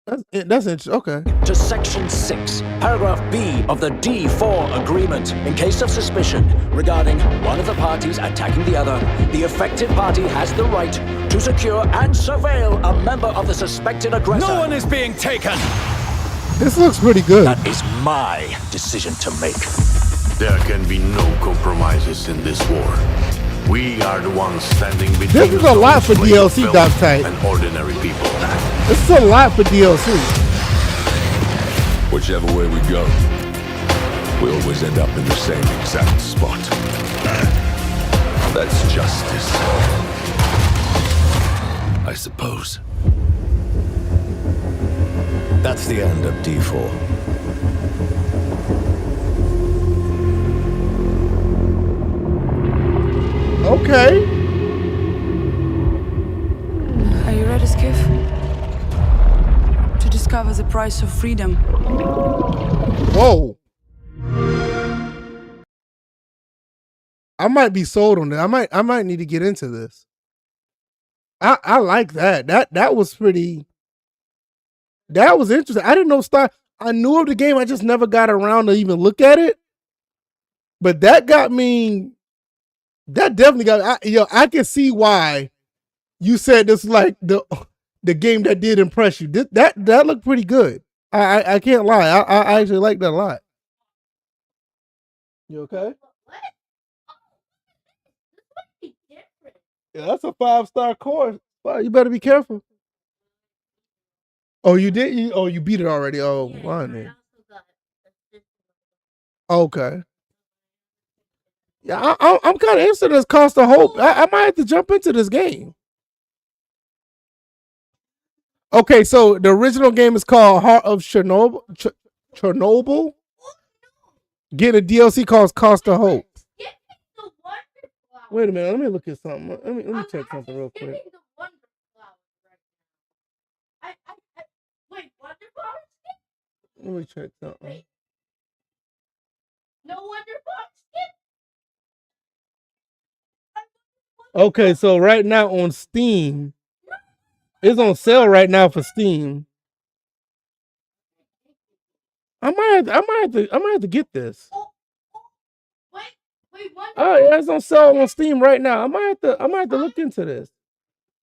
That's interesting. Okay. To Section 6, Paragraph B of the D4 Agreement. In case of suspicion regarding one of the parties attacking the other, the affected party has the right to secure and surveil a member of the suspected aggressor. No one is being taken! This looks pretty good. That is my decision to make. There can be no compromises in this war. We are the ones standing between this is a lot for DLC, Doc Tight. And ordinary people. This is a lot for DLC. Whichever way we go, we always end up in the same exact spot. That's justice, I suppose. That's the end of D4. Okay. Are you ready, Skiff? To discover the price of freedom. Whoa. I might be sold on that. I might need to get into this. I like that. That was pretty. That was interesting. I didn't know I knew of the game. I just never got around to even look at it. But that got me. That definitely got. I can see why you said this is like the game that did impress you. That looked pretty good. I can't lie. I actually like that a lot. You okay? Yeah, that's a 5-star course. Wow, you better be careful. Oh, you did? You beat it already. Oh, fine. Okay. Yeah, I'm kind of interested in this Cost of Hope. I might have to jump into this game. Okay, so the original game is called Heart of Chernobyl. Chernobyl. Get a DLC called Cost of Hope. Wait a minute. Let me look at something. Let me check something real quick. Let me check something. No wonder Okay, so right now on Steam, it's on sale right now for Steam. I might have to get this. Wait, what? Oh, yeah, it's on sale on Steam right now. I might have to look into this.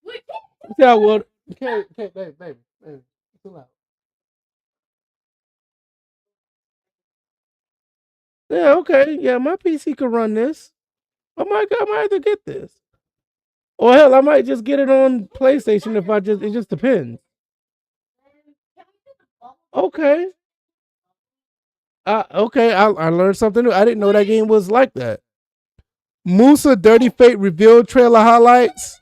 Wait, Yeah, well, okay, baby. Chill out. Yeah, okay, yeah, my PC could run this. I might have to get this. Or hell, I might just get it on PlayStation if it just depends. Okay. Okay, I learned something new. I didn't know that game was like that. Musa Dirty Fate reveal trailer highlights.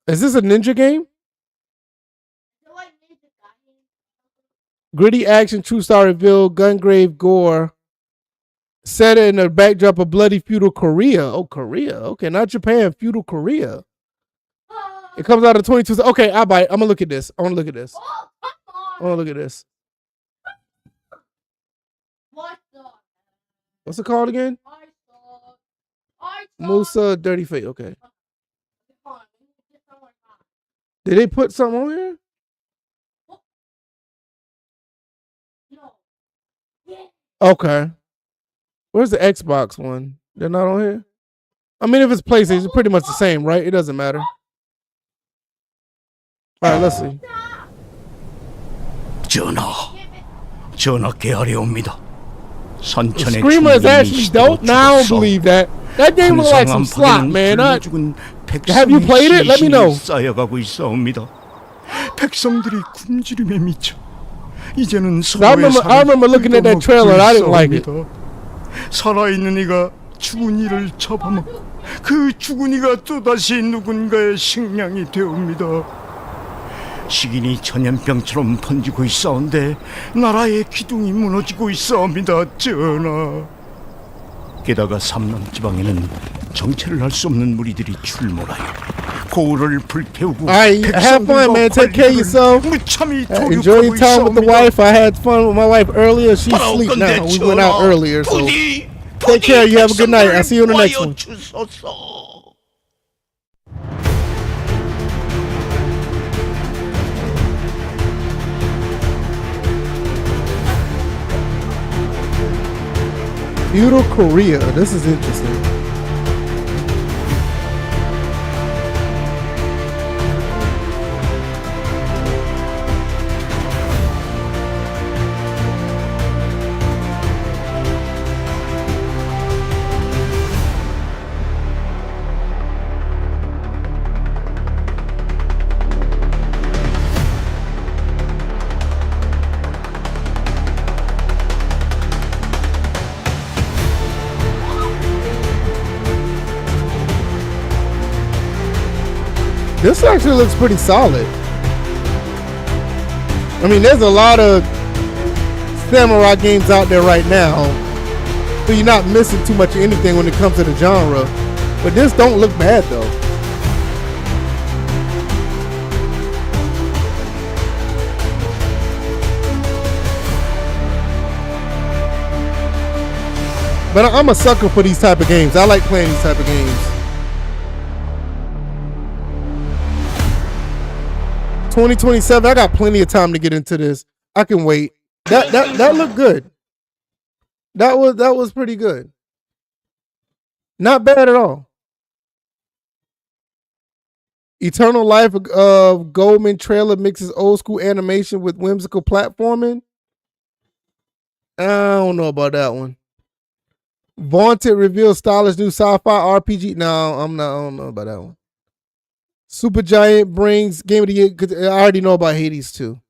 Is this a ninja game? Gritty action, true star reveal, Gungrave gore. Set in the backdrop of bloody feudal Korea. Oh, Korea. Okay, not Japan, feudal Korea. It comes out of 22. Okay, I'll buy it. I'm gonna look at this. I want to look at this. I want to look at this. What's it called again? Musa Dirty Fate. Okay. Did they put something on here? Okay. Where's the Xbox one? They're not on here? I mean, if it's PlayStation, it's pretty much the same, right? It doesn't matter. All right, let's see. 전하께 하려옵니다. The Screamer is actually dope. Now I don't believe that. That game looks like some slop, man. Have you played it? Let me know. 쌓여가고 있사옵니다. 백성들이 굶주림에 미쳐 이제는 I remember looking at that trailer and I didn't like it. 살아있는 이가 죽은 이를 잡아먹고 그 죽은 이가 또다시 누군가의 식량이 되옵니다. 식인이 전염병처럼 번지고 있사온데 나라의 기둥이 무너지고 있사옵니다, 전하. 게다가 삼남 지방에는 정체를 할 수 없는 무리들이 출몰하여 고을을 불태우고 have fun, man. Take care of yourself. Enjoy your time with the wife. I had fun with my wife earlier. She's asleep now. We went out earlier, so take care. You have a good night. I'll see you on the next one. Feudal Korea. This is interesting. This actually looks pretty solid. I mean, there's a lot of samurai games out there right now, so you're not missing too much of anything when it comes to the genre. But this don't look bad though. But I'm a sucker for these type of games. I like playing these type of games. 2027. I got plenty of time to get into this. I can wait. That looked good. That was pretty good. Not bad at all. Eternal Life of Goldman trailer mixes old school animation with whimsical platforming. I don't know about that one. Vaunted reveals stylish new sci-fi RPG. No, I don't know about that one. Supergiant brings Game of the Year. I already know about Hades too.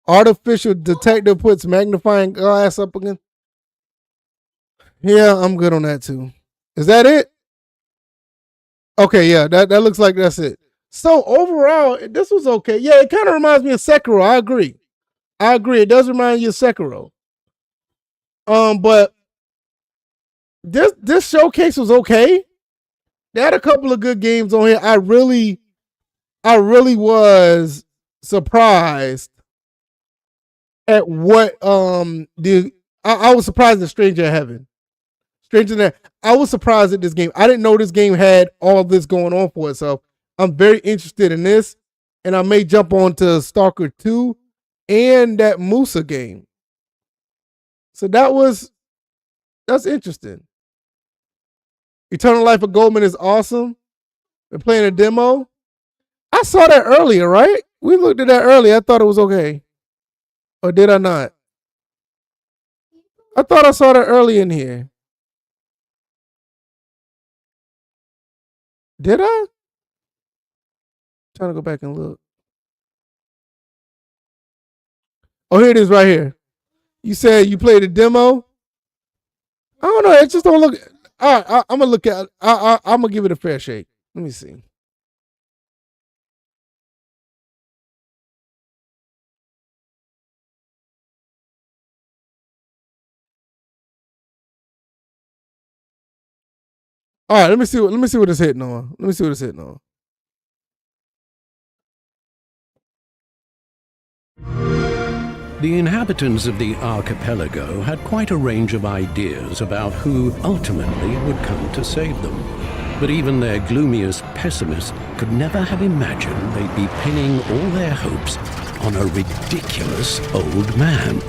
Artificial Detective puts magnifying glass up again. Yeah, I'm good on that too. Is that it? Okay, yeah, that looks like that's it. So overall, this was okay. Yeah, it kind of reminds me of Sekiro. I agree. It does remind you of Sekiro. But this showcase was okay. They had a couple of good games on here. I really was surprised at what I was surprised at Stranger in Heaven. I was surprised at this game. I didn't know this game had all this going on for itself. I'm very interested in this, and I may jump on to Stalker 2 and that Musa game. So that's interesting. Eternal Life of Goldman is awesome. They're playing a demo. I saw that earlier, right? We looked at that earlier. I thought it was okay. Or did I not? I thought I saw that early in here. Did I? Trying to go back and look. Oh, here it is right here. You said you played a demo? I don't know. It just don't look. All right, I'm gonna look at. I'm gonna give it a fair shake. Let me see. All right, let me see what it's hitting on. Let me see what it's hitting on. The inhabitants of the archipelago had quite a range of ideas about who ultimately would come to save them. But even their gloomiest pessimists could never have imagined they'd be pinning all their hopes on a ridiculous old man.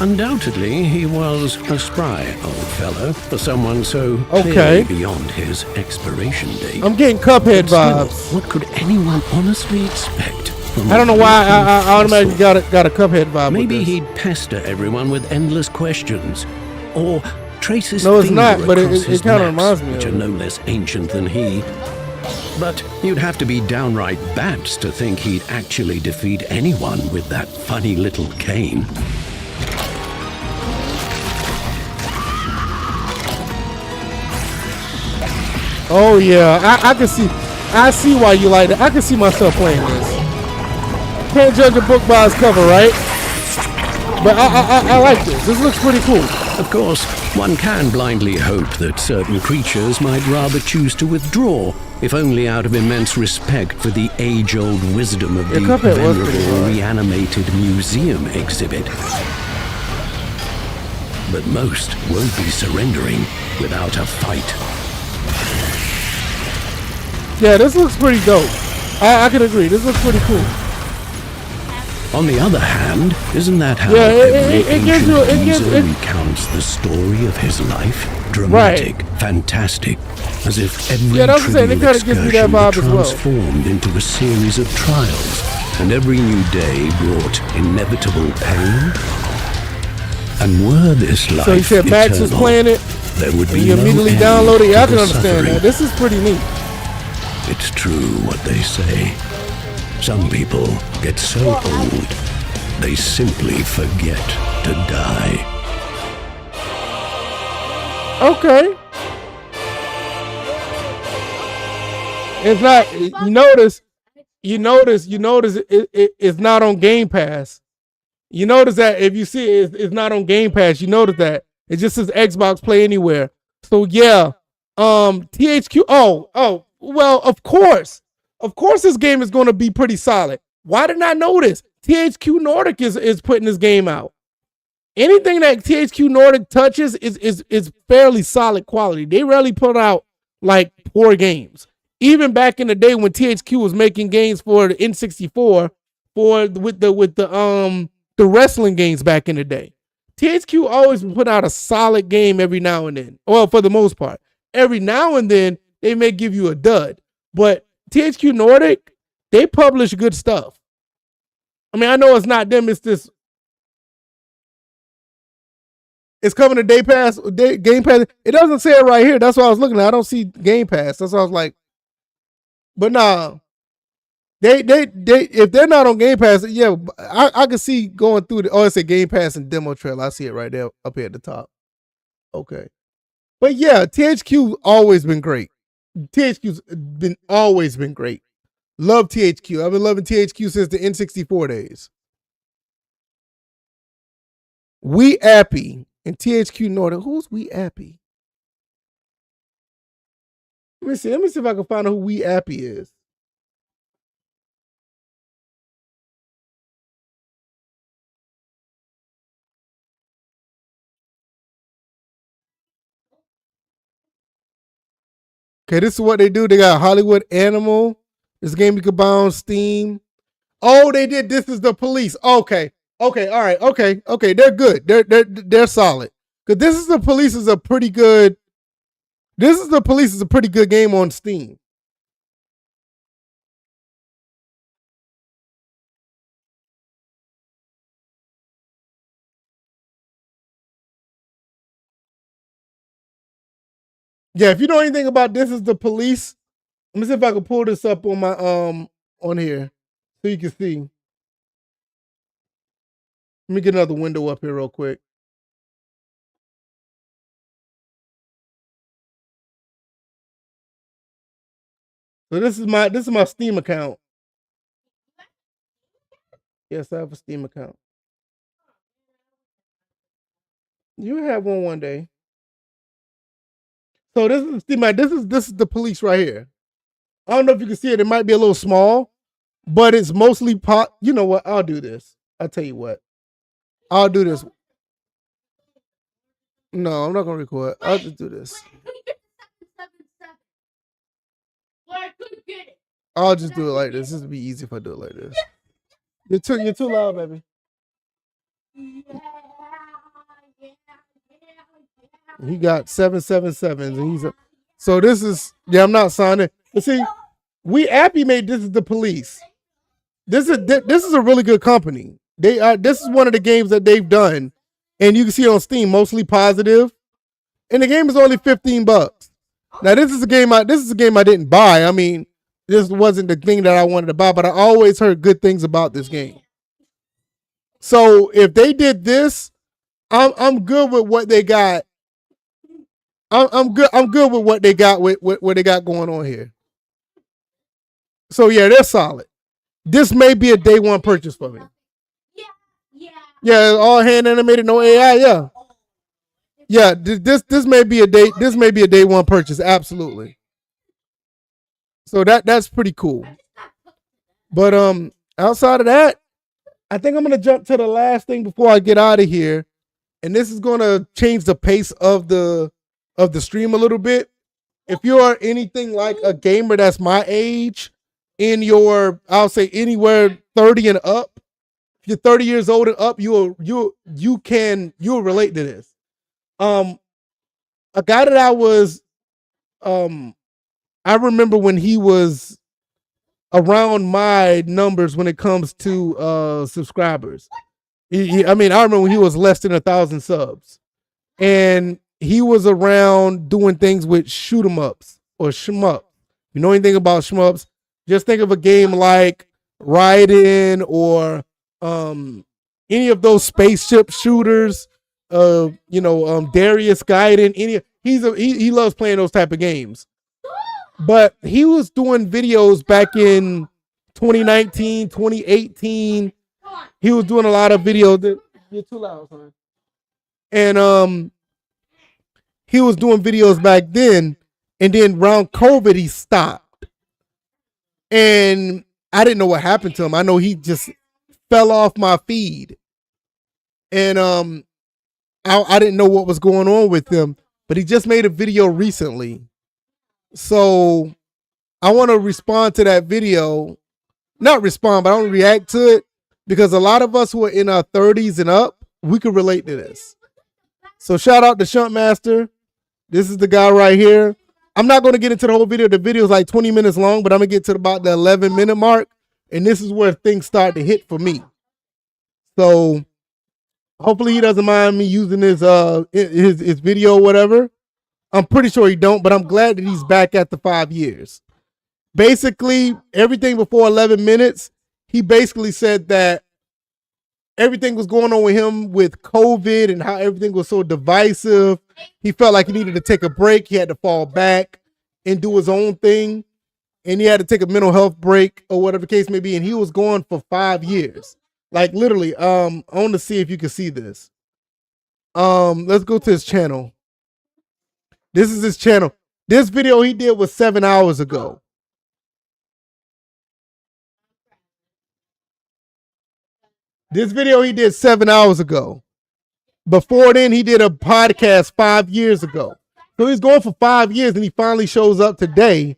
Undoubtedly, he was a spry old fellow for someone so clearly beyond his expiration date. I'm getting Cuphead vibes. Still, what could anyone honestly expect? I don't know why I automatically got a Cuphead vibe. Maybe he'd pester everyone with endless questions, or trace his no, it's finger not. But across it his kind of maps, reminds me which of are no less ancient than he. But you'd have to be downright bats to think he'd actually defeat anyone with that funny little cane. Oh yeah, I can see. I see why you like it. I can see myself playing this. Can't judge a book by its cover, right? But I like this. This looks pretty cool. Of course, one can blindly hope that certain creatures might rather choose to withdraw, if only out of immense respect for the age-old wisdom of the venerable reanimated museum exhibit. But most won't be surrendering without a fight. Yeah, this looks pretty dope. I can agree. This looks pretty cool. On the other hand, isn't that how it gives you, recounts the story of his life? Dramatic, fantastic, as if every trivial excursion were transformed into a series of trials, and every new day brought inevitable pain. And were this life so you said Max was playing it, there would be you immediately download it. Yeah, I can understand suffering. that. This is pretty neat. It's true what they say. Some people get so old, they simply forget to die. Okay. It's not, you notice it's not on Game Pass. You notice that if you see it's not on Game Pass, you notice that. It just says Xbox Play Anywhere. So yeah, THQ, well, of course this game is going to be pretty solid. Why didn't I know this? THQ Nordic is putting this game out. Anything that THQ Nordic touches is fairly solid quality. They rarely put out like poor games. Even back in the day when THQ was making games for the N64 with the wrestling games back in the day. THQ always put out a solid game every now and then. Well, for the most part. Every now and then they may give you a dud. But THQ Nordic, they publish good stuff. I mean, I know it's not them, it's this. It's coming to Game Pass. It doesn't say it right here. That's what I was looking at. I don't see Game Pass. That's why I was like, but nah. They if they're not on Game Pass, yeah, I can see going through the it's a Game Pass and demo trail. I see it right there up here at the top. Okay. But yeah, THQ's always been great. THQ's always been great. Love THQ. I've been loving THQ since the N64 days. We Appy and THQ Nordic. Who's We Appy? Let me see if I can find out who We Appy is. Okay, this is what they do. They got Hollywood Animal. This game you can buy on Steam. Oh, they did. This is the police. Okay. Okay. All right. Okay. Okay. They're good. They're solid. Because This is the police is a pretty good. This is the police is a pretty good game on Steam. Yeah, if you know anything about This Is the Police, let me see if I can pull this up on my on here so you can see. Let me get another window up here real quick. So this is my Steam account. Yes, I have a Steam account. You have one day. So this is Steam. This is the police right here. I don't know if you can see it. It might be a little small, but it's mostly pot. You know what? I'll do this. I'll tell you what. I'll do this. No, I'm not gonna record. I'll just do this. I'll just do it like this. This would be easy if I do it like this. You're too loud, baby. He got 777s, and he's a. So this is I'm not signing. But see, Appy made This Is the Police. This is a really good company. This is one of the games that they've done, and you can see it on Steam, mostly positive. And the game is only $15. Now this is a game I didn't buy. I mean, this wasn't the thing that I wanted to buy, but I always heard good things about this game. So if they did this, I'm good with what they got. I'm good with what they got with what they got going on here. So yeah, they're solid. This may be a day one purchase for me. Yeah, all hand animated, no AI. Yeah, yeah. This may be a day. This may be a day one purchase. Absolutely. So that's pretty cool. But outside of that, I think I'm gonna jump to the last thing before I get out of here, and this is gonna change the pace of the stream a little bit. If you are anything like a gamer that's my age, I'll say anywhere 30 and up, if you're 30 years old and up, you'll relate to this. A guy that I remember when he was around my numbers when it comes to subscribers. I remember when he was less than 1,000 subs, and he was around doing things with shoot 'em ups or shmup. You know anything about shmups? Just think of a game like Raiden or any of those spaceship shooters. Darius Gaiden. He loves playing those type of games. But he was doing videos back in 2019, 2018. He was doing a lot of videos. You're too loud, son. And he was doing videos back then, and then around COVID he stopped. And I didn't know what happened to him. I know he just fell off my feed. And I didn't know what was going on with him, but he just made a video recently. So I want to respond to that video. Not respond, but I want to react to it, because a lot of us who are in our 30s and up, we can relate to this. So shout out to SHUMP Master. This is the guy right here. I'm not going to get into the whole video. The video is like 20 minutes long, but I'm going to get to about the 11-minute mark. And this is where things start to hit for me. So hopefully he doesn't mind me using his video or whatever. I'm pretty sure he don't, but I'm glad that he's back at the 5 years. Basically, everything before 11 minutes, he basically said that everything was going on with him with COVID and how everything was so divisive. He felt like he needed to take a break. He had to fall back and do his own thing. And he had to take a mental health break or whatever the case may be. And he was gone for 5 years. Like literally, I want to see if you can see this. Let's go to his channel. This is his channel. This video he did was 7 hours ago. This video he did 7 hours ago. Before then, he did a podcast 5 years ago. So he's going for 5 years, and he finally shows up today.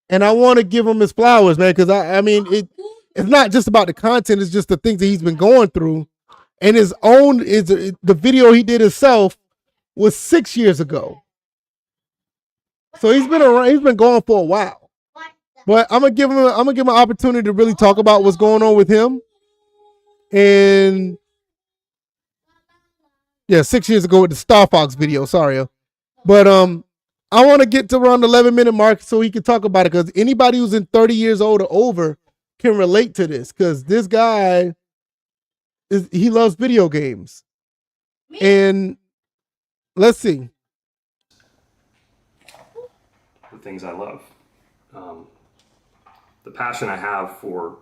And I want to give him his flowers, man, because it's not just about the content, it's just the things that he's been going through. And his own is the video he did himself was 6 years ago. So he's been around, he's been going for a while. But I'm gonna give him an opportunity to really talk about what's going on with him. And yeah, 6 years ago with the Star Fox video, sorry. But I want to get to around the 11-minute mark so he can talk about it, because anybody who's in 30 years old or over can relate to this, because this guy he loves video games. And let's see. The things I love. The passion I have for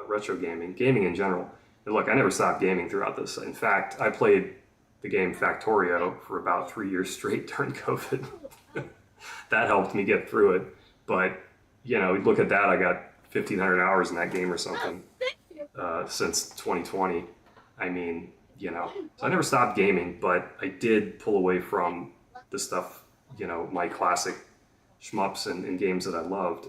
retro gaming in general. And look, I never stopped gaming throughout this. In fact, I played the game Factorio for about 3 years straight during COVID. That helped me get through it. But, you know, look at that, I got 1,500 hours in that game or something since 2020. I mean, you know, so I never stopped gaming, but I did pull away from the stuff, you know, my classic shmups and games that I loved.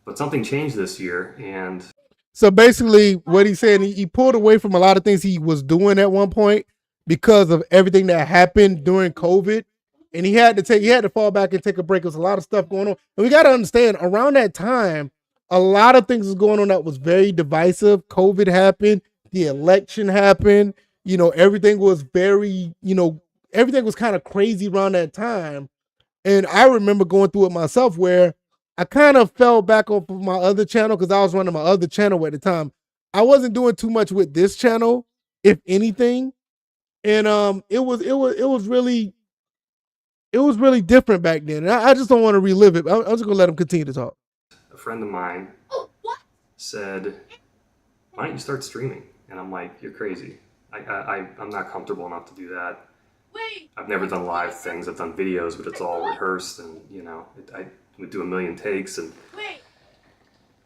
But something changed this year, and so basically what he's saying, he pulled away from a lot of things he was doing at one point because of everything that happened during COVID. And he had to fall back and take a break. There's a lot of stuff going on. And we got to understand, around that time, a lot of things was going on that was very divisive. COVID happened, the election happened, you know, everything was very, you know, everything was kind of crazy around that time. And I remember going through it myself, where I kind of fell back off of my other channel because I was running my other channel at the time. I wasn't doing too much with this channel, if anything. And it was really different back then. And I just don't want to relive it. I'm just gonna let him continue to talk. A friend of mine said, "Why don't you start streaming?" And I'm like, "You're crazy. I'm not comfortable enough to do that. I've never done live things. I've done videos, but it's all rehearsed, and you know, I would do a million takes." And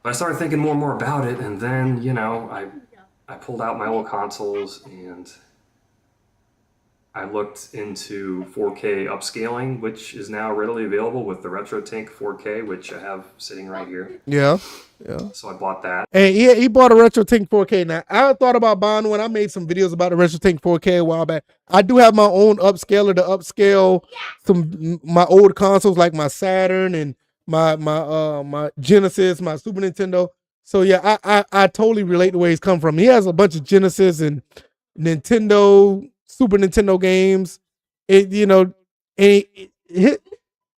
but I started thinking more and more about it, and then, you know, I pulled out my old consoles and I looked into 4K upscaling, which is now readily available with the RetroTink 4K, which I have sitting right here. Yeah. So I bought that. And he bought a RetroTink 4K. Now, I thought about buying one. I made some videos about the RetroTink 4K a while back. I do have my own upscaler to upscale my old consoles, like my Saturn and my Genesis, my Super Nintendo. So yeah, I totally relate to where he's come from. He has a bunch of Genesis and Nintendo, Super Nintendo games. In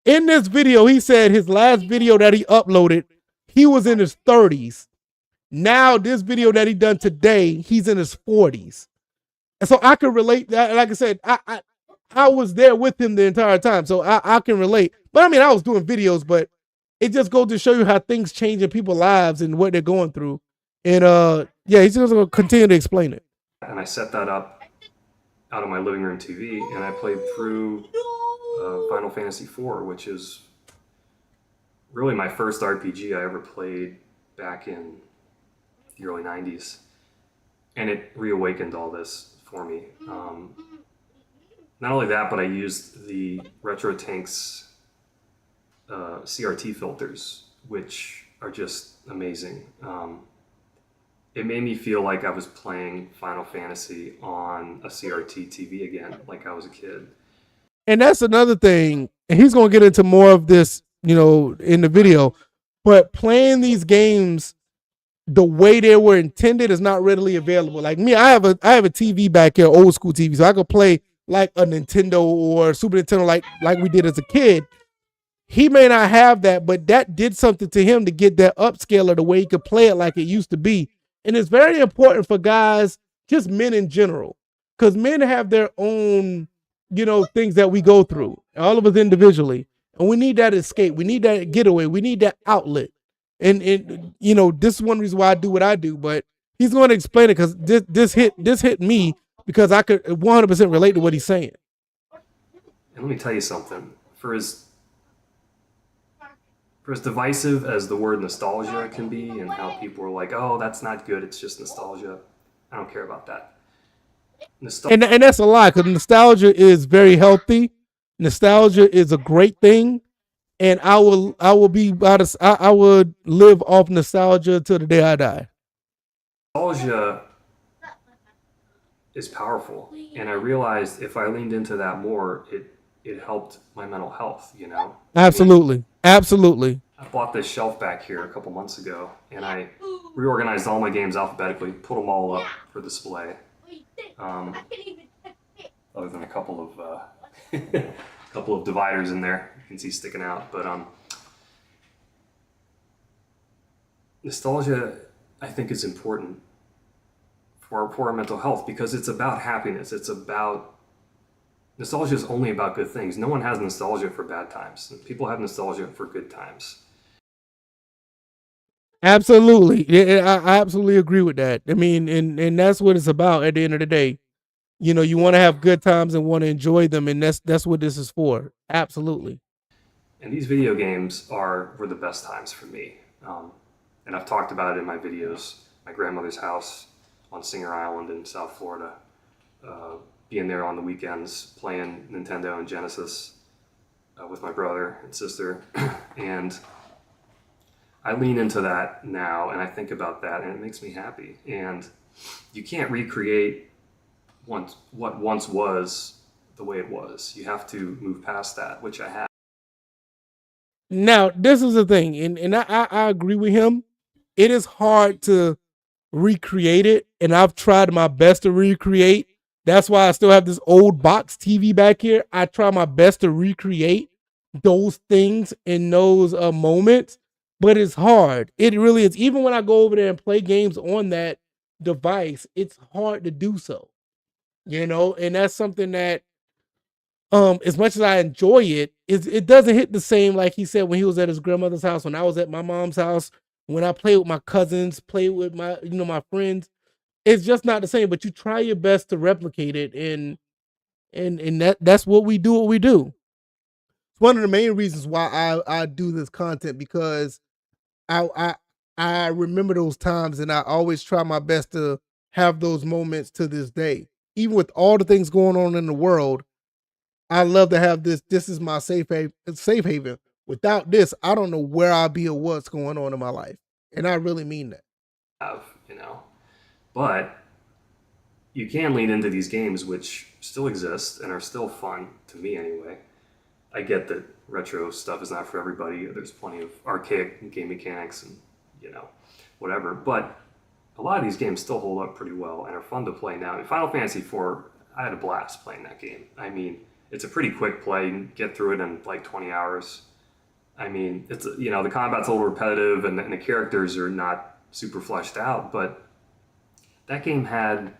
this video, he said his last video that he uploaded, he was in his 30s. Now this video that he done today, he's in his 40s. And so I can relate. Like I said, I was there with him the entire time, so I can relate. But I mean, I was doing videos, but it just goes to show you how things change in people's lives and what they're going through. And yeah, he's just gonna continue to explain it. And I set that up out of my living room TV, and I played through Final Fantasy IV, which is really my first RPG I ever played back in the early 90s. And it reawakened all this for me. Not only that, but I used the RetroTink's CRT filters, which are just amazing. It made me feel like I was playing Final Fantasy on a CRT TV again, like I was a kid. And that's another thing, and he's going to get into more of this, you know, in the video, but playing these games the way they were intended is not readily available. Like me, I have a TV back here, old school TV, so I could play like a Nintendo or Super Nintendo like we did as a kid. He may not have that, but that did something to him to get that upscaler the way he could play it like it used to be. And it's very important for guys, just men in general, because men have their own, you know, things that we go through, all of us individually. And we need that escape. We need that getaway. We need that outlet. And you know, this is one reason why I do what I do, but he's going to explain it because this hit me because I could 100% relate to what he's saying. And let me tell you something. For as divisive as the word nostalgia can be, and how people are like, "Oh, that's not good, it's just nostalgia," I don't care about that. And that's a lie, because nostalgia is very healthy. Nostalgia is a great thing. and I will be I would live off nostalgia till the day I die. Nostalgia is powerful, and I realized if I leaned into that more, it helped my mental health. You know. Absolutely, absolutely. I bought this shelf back here a couple months ago, and I reorganized all my games alphabetically, put them all up for display. Other than a couple of dividers in there you can see sticking out, but nostalgia I think is important for our mental health because it's about happiness. Nostalgia is only about good things. No one has nostalgia for bad times. People have nostalgia for good times. Absolutely. Yeah, I absolutely agree with that. I mean, and that's what it's about at the end of the day. You know, you want to have good times and want to enjoy them, and that's what this is for. Absolutely. And these video games were the best times for me. And I've talked about it in my videos. My grandmother's house on Singer Island in South Florida. Being there on the weekends, playing Nintendo and Genesis with my brother and sister. And I lean into that now, and I think about that, and it makes me happy. And you can't recreate what once was the way it was. You have to move past that, which I have. Now, this is the thing, and I agree with him. It is hard to recreate it, and I've tried my best to recreate. That's why I still have this old box TV back here. I try my best to recreate those things in those moments, but it's hard. It really is. Even when I go over there and play games on that device, it's hard to do so. You know, and that's something that as much as I enjoy it, it doesn't hit the same like he said when he was at his grandmother's house, when I was at my mom's house, when I play with my cousins, play with my friends. It's just not the same, but you try your best to replicate it, and that's what we do. It's one of the main reasons why I do this content, because I remember those times, and I always try my best to have those moments to this day. Even with all the things going on in the world, I love to have this. This is my safe haven. Without this, I don't know where I'll be or what's going on in my life, and I really mean that. But you can lean into these games which still exist and are still fun, to me anyway. I get that retro stuff is not for everybody. There's plenty of archaic game mechanics and, whatever. But a lot of these games still hold up pretty well and are fun to play now. In Final Fantasy IV, I had a blast playing that game. I mean, it's a pretty quick play. You can get through it in like 20 hours. I mean, it's the combat's a little repetitive and the characters are not super fleshed out, but that game had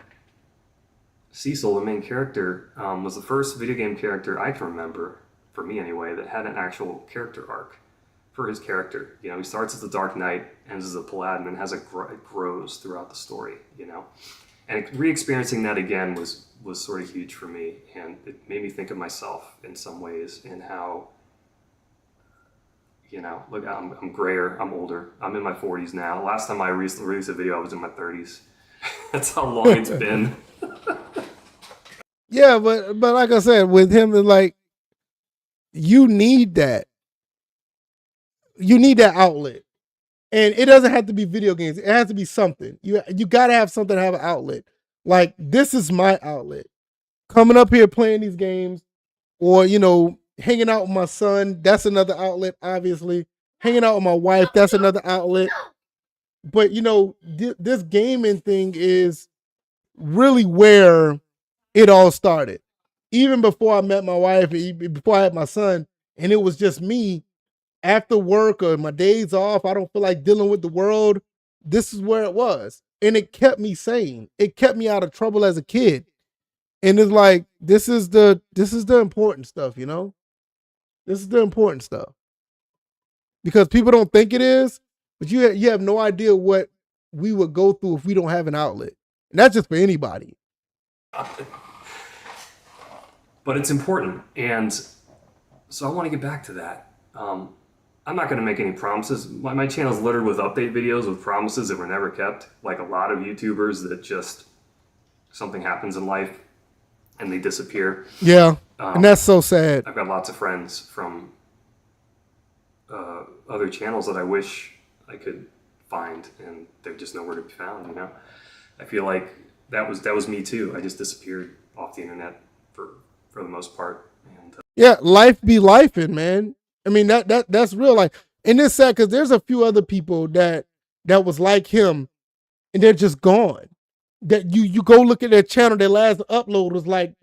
Cecil, the main character, was the first video game character I can remember, for me anyway, that had an actual character arc for his character. He starts as the Dark Knight, ends as a Paladin, and it grows throughout the story, And re-experiencing that again was sort of huge for me, and it made me think of myself in some ways and how, look, I'm grayer, I'm older, I'm in my 40s now. Last time I released a video, I was in my 30s. That's how long it's been. Yeah, but like I said, with him, it's like you need that. You need that outlet, and it doesn't have to be video games. It has to be something. You got to have something to have an outlet. Like, this is my outlet. Coming up here playing these games, or hanging out with my son. That's another outlet. Obviously, hanging out with my wife. That's another outlet. But this gaming thing is really where it all started. Even before I met my wife, before I had my son, and it was just me. After work or my days off, I don't feel like dealing with the world. This is where it was, and it kept me sane. It kept me out of trouble as a kid. And it's like, this is the important stuff, This is the important stuff. Because people don't think it is, but you have no idea what we would go through if we don't have an outlet. And that's just for anybody. But it's important. And so I want to get back to that. I'm not going to make any promises. My channel is littered with update videos with promises that were never kept. Like a lot of YouTubers that just, something happens in life and they disappear. Yeah, and that's so sad. I've got lots of friends from other channels that I wish I could find, and they're just nowhere to be found. You know, I feel like that was me too. I just disappeared off the internet for the most part. And Yeah, life be lifing, man. I mean that's real life. And it's sad because there's a few other people that was like him, and they're just gone. That you go look at their channel, their last upload was like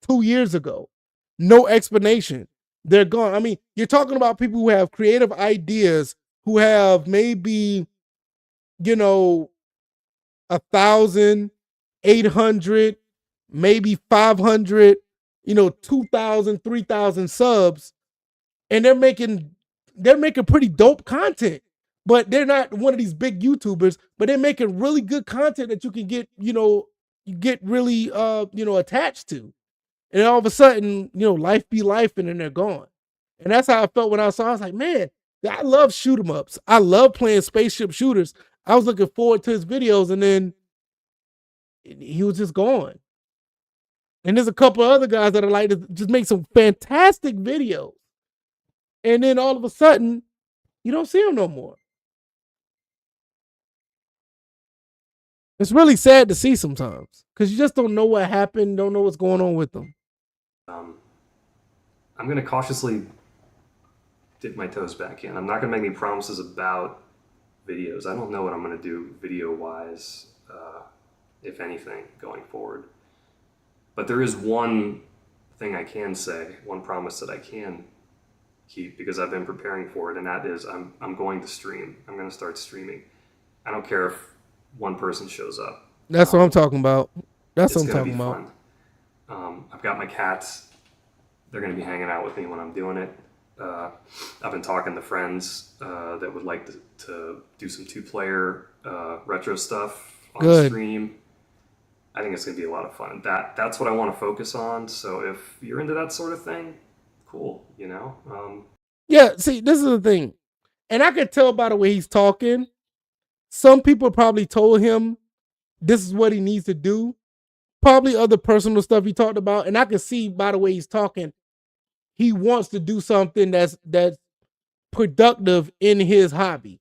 2 years ago. No explanation. They're gone. I mean, you're talking about people who have creative ideas, who have maybe, 1,000, 800, maybe 500, 2,000, 3,000 subs, and they're making pretty dope content. But they're not one of these big YouTubers, but they're making really good content that you can get, you get really attached to. And all of a sudden, life be life, and then they're gone. And that's how I felt when I saw. I was like, man, I love shoot 'em ups. I love playing spaceship shooters. I was looking forward to his videos, and then he was just gone. And there's a couple of other guys that I like to just make some fantastic videos. And then all of a sudden, you don't see them no more. It's really sad to see sometimes because you just don't know what happened, don't know what's going on with them. I'm going to cautiously dip my toes back in. I'm not going to make any promises about videos. I don't know what I'm going to do video-wise, if anything, going forward. But there is one thing I can say, one promise that I can keep, because I've been preparing for it, and that is I'm going to stream. I'm going to start streaming. I don't care if one person shows up. That's what I'm talking about. That's what I'm talking about. Fun. I've got my cats. They're going to be hanging out with me when I'm doing it. I've been talking to friends that would like to do some 2-player retro stuff on stream. I think it's going to be a lot of fun. That's what I want to focus on. So if you're into that sort of thing, cool, Yeah, see, this is the thing. And I could tell by the way he's talking, some people probably told him this is what he needs to do. Probably other personal stuff he talked about. And I can see by the way he's talking, he wants to do something that's productive in his hobby.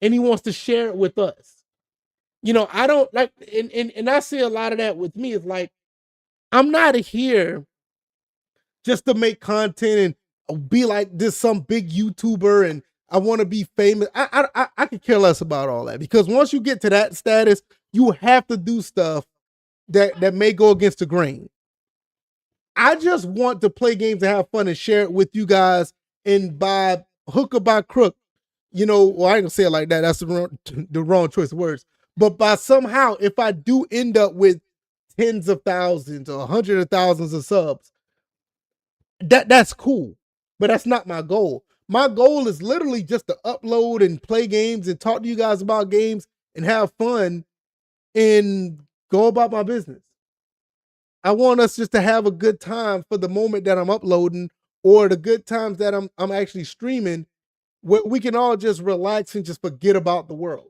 And he wants to share it with us. I don't like, and I see a lot of that with me. It's like, I'm not here just to make content and be like this, some big YouTuber, and I want to be famous. I could care less about all that, because once you get to that status, you have to do stuff that may go against the grain. I just want to play games and have fun and share it with you guys, and by hook or by crook, well, I ain't gonna say it like that. That's the wrong choice of words. But by somehow, if I do end up with tens of thousands or hundreds of thousands of subs, that's cool. But that's not my goal. My goal is literally just to upload and play games and talk to you guys about games and have fun and go about my business. I want us just to have a good time for the moment that I'm uploading, or the good times that I'm actually streaming, where we can all just relax and just forget about the world.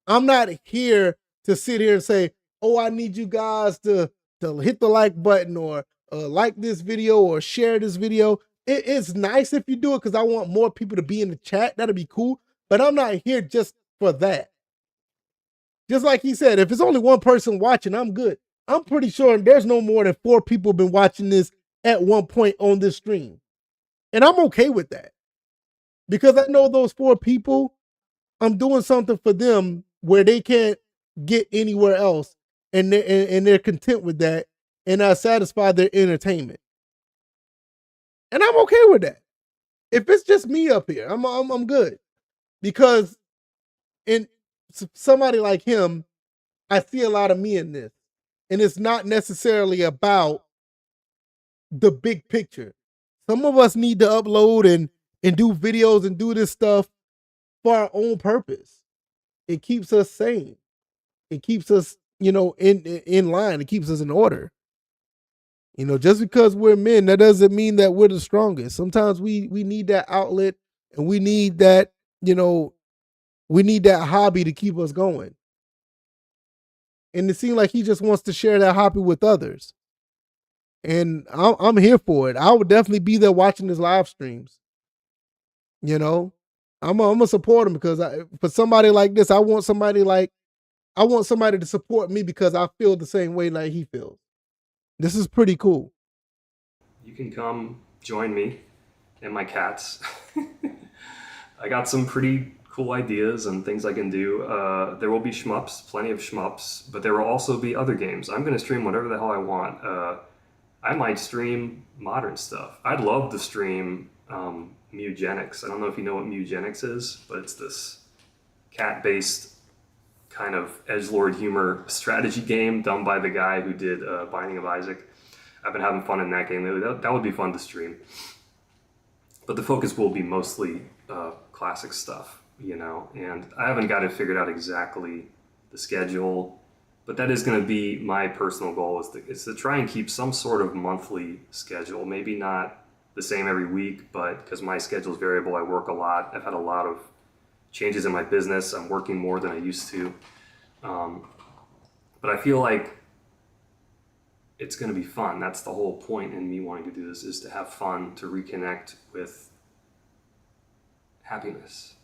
I'm not here to sit here and say, oh, I need you guys to hit the like button, or like this video, or share this video. It's nice if you do it, because I want more people to be in the chat. That'd be cool. But I'm not here just for that. Just like he said, if it's only one person watching, I'm good. I'm pretty sure there's no more than 4 people been watching this at one point on this stream. And I'm okay with that, because I know those 4 people, I'm doing something for them where they can't get anywhere else, and they're content with that, and I satisfy their entertainment. And I'm okay with that. If it's just me up here, I'm good, because in somebody like him, I see a lot of me in this, and it's not necessarily about the big picture. Some of us need to upload and do videos and do this stuff for our own purpose. It keeps us sane. It keeps us, in line. It keeps us in order. Just because we're men, that doesn't mean that we're the strongest. Sometimes we need that outlet, and we need that, we need that hobby to keep us going. And it seems like he just wants to share that hobby with others. And I'm here for it. I would definitely be there watching his live streams. I'm gonna support him because for somebody like this, I want somebody to support me because I feel the same way like he feels. This is pretty cool. You can come join me and my cats. I got some pretty cool ideas and things I can do. There will be shmups, plenty of shmups, but there will also be other games. I'm going to stream whatever the hell I want. I might stream modern stuff. I'd love to stream Mugenics. I don't know if you know what Mugenics is, but it's this cat-based kind of edgelord humor strategy game done by the guy who did Binding of Isaac. I've been having fun in that game lately. That would be fun to stream. But the focus will be mostly classic stuff, you know, and I haven't got it figured out exactly the schedule, but that is going to be my personal goal is to try and keep some sort of monthly schedule. Maybe not the same every week, but because my schedule is variable, I work a lot. I've had a lot of changes in my business. I'm working more than I used to. But I feel like it's going to be fun. That's the whole point in me wanting to do this, is to have fun, to reconnect with happiness.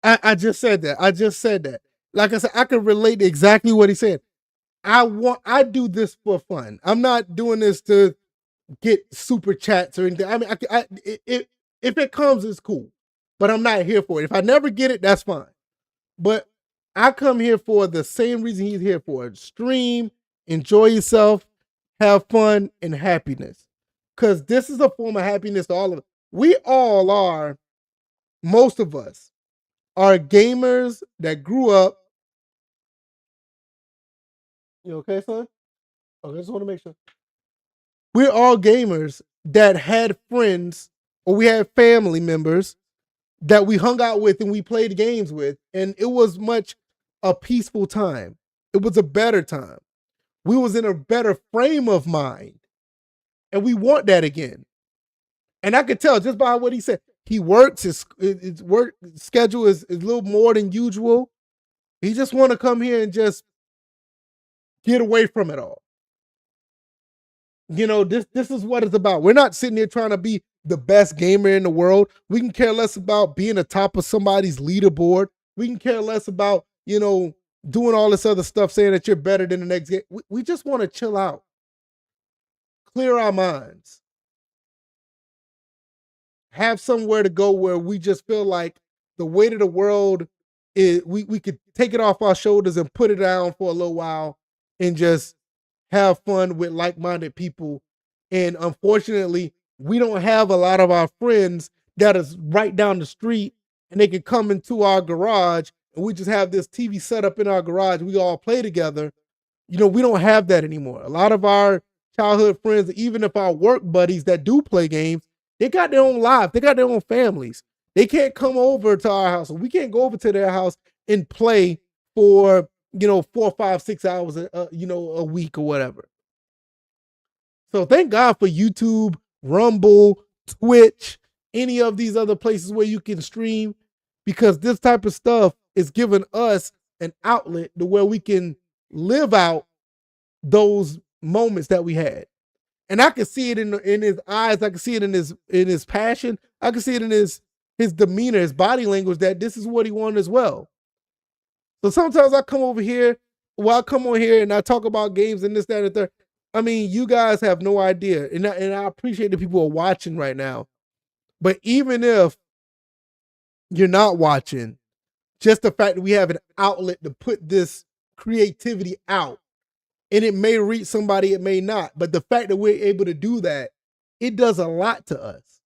I just said that. Like I said, I can relate to exactly what he said. I do this for fun. I'm not doing this to get super chats or anything. I mean, if it comes, it's cool, but I'm not here for it. If I never get it, that's fine. But I come here for the same reason he's here for: stream, enjoy yourself, have fun, and happiness. Because this is a form of happiness to all of us. We all are. Most of us are gamers that grew up. You okay, son? Okay, I just want to make sure. We're all gamers that had friends or we had family members that we hung out with and we played games with, and it was much a peaceful time. It was a better time. We was in a better frame of mind, and we want that again. And I could tell just by what he said. He works, his work schedule is a little more than usual. He just want to come here and just get away from it all. You know, this is what it's about. We're not sitting here trying to be the best gamer in the world. We can care less about being atop of somebody's leaderboard. We can care less about, you know, doing all this other stuff, saying that you're better than the next game. We just want to chill out, clear our minds, have somewhere to go where we just feel like the weight of the world is, we could take it off our shoulders and put it down for a little while and just have fun with like-minded people. And unfortunately, we don't have a lot of our friends that is right down the street and they can come into our garage and we just have this TV set up in our garage. We all play together. You know, we don't have that anymore. A lot of our childhood friends, even if our work buddies that do play games, they got their own lives. They got their own families. They can't come over to our house. We can't go over to their house and play for, you know, 4, 5, 6 hours, you know, a week or whatever. So thank God for YouTube, Rumble, Twitch, any of these other places where you can stream, because this type of stuff is giving us an outlet to where we can live out those moments that we had. And I can see it in his eyes. I can see it in his passion. I can see it in his demeanor, his body language, that this is what he wanted as well. So sometimes I come over here, I come on here and I talk about games and this, that, and the third. I mean, you guys have no idea. And I appreciate the people who are watching right now. But even if you're not watching, just the fact that we have an outlet to put this creativity out, and it may reach somebody, it may not. But the fact that we're able to do that, it does a lot to us.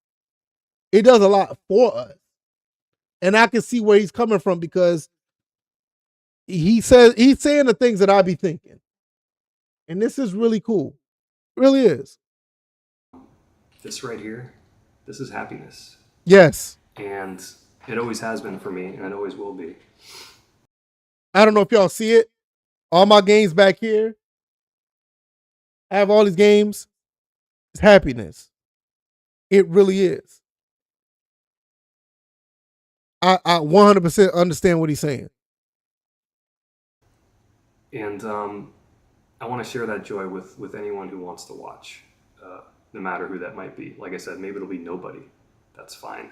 It does a lot for us. And I can see where he's coming from, because he's saying the things that I be thinking. And this is really cool. It really is. This right here, this is happiness. Yes. And it always has been for me, and it always will be. I don't know if y'all see it. All my games back here. I have all these games. It's happiness. It really is. I 100% understand what he's saying. And I want to share that joy with anyone who wants to watch, no matter who that might be. Like I said, maybe it'll be nobody. That's fine.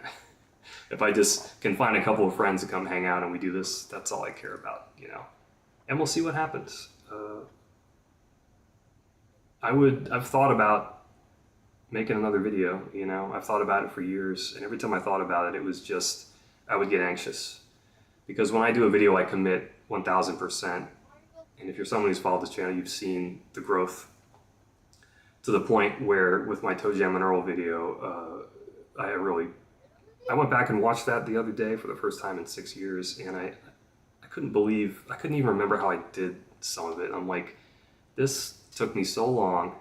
If I just can find a couple of friends to come hang out and we do this, that's all I care about, you know. And we'll see what happens. I've thought about making another video, you know. I've thought about it for years, and every time I thought about it, it was just, I would get anxious. Because when I do a video, I commit 1000%. And if you're someone who's followed this channel, you've seen the growth to the point where with my Toe Jam and Earl video, I went back and watched that the other day for the first time in 6 years, and I couldn't even remember how I did some of it. I'm like, this took me so long.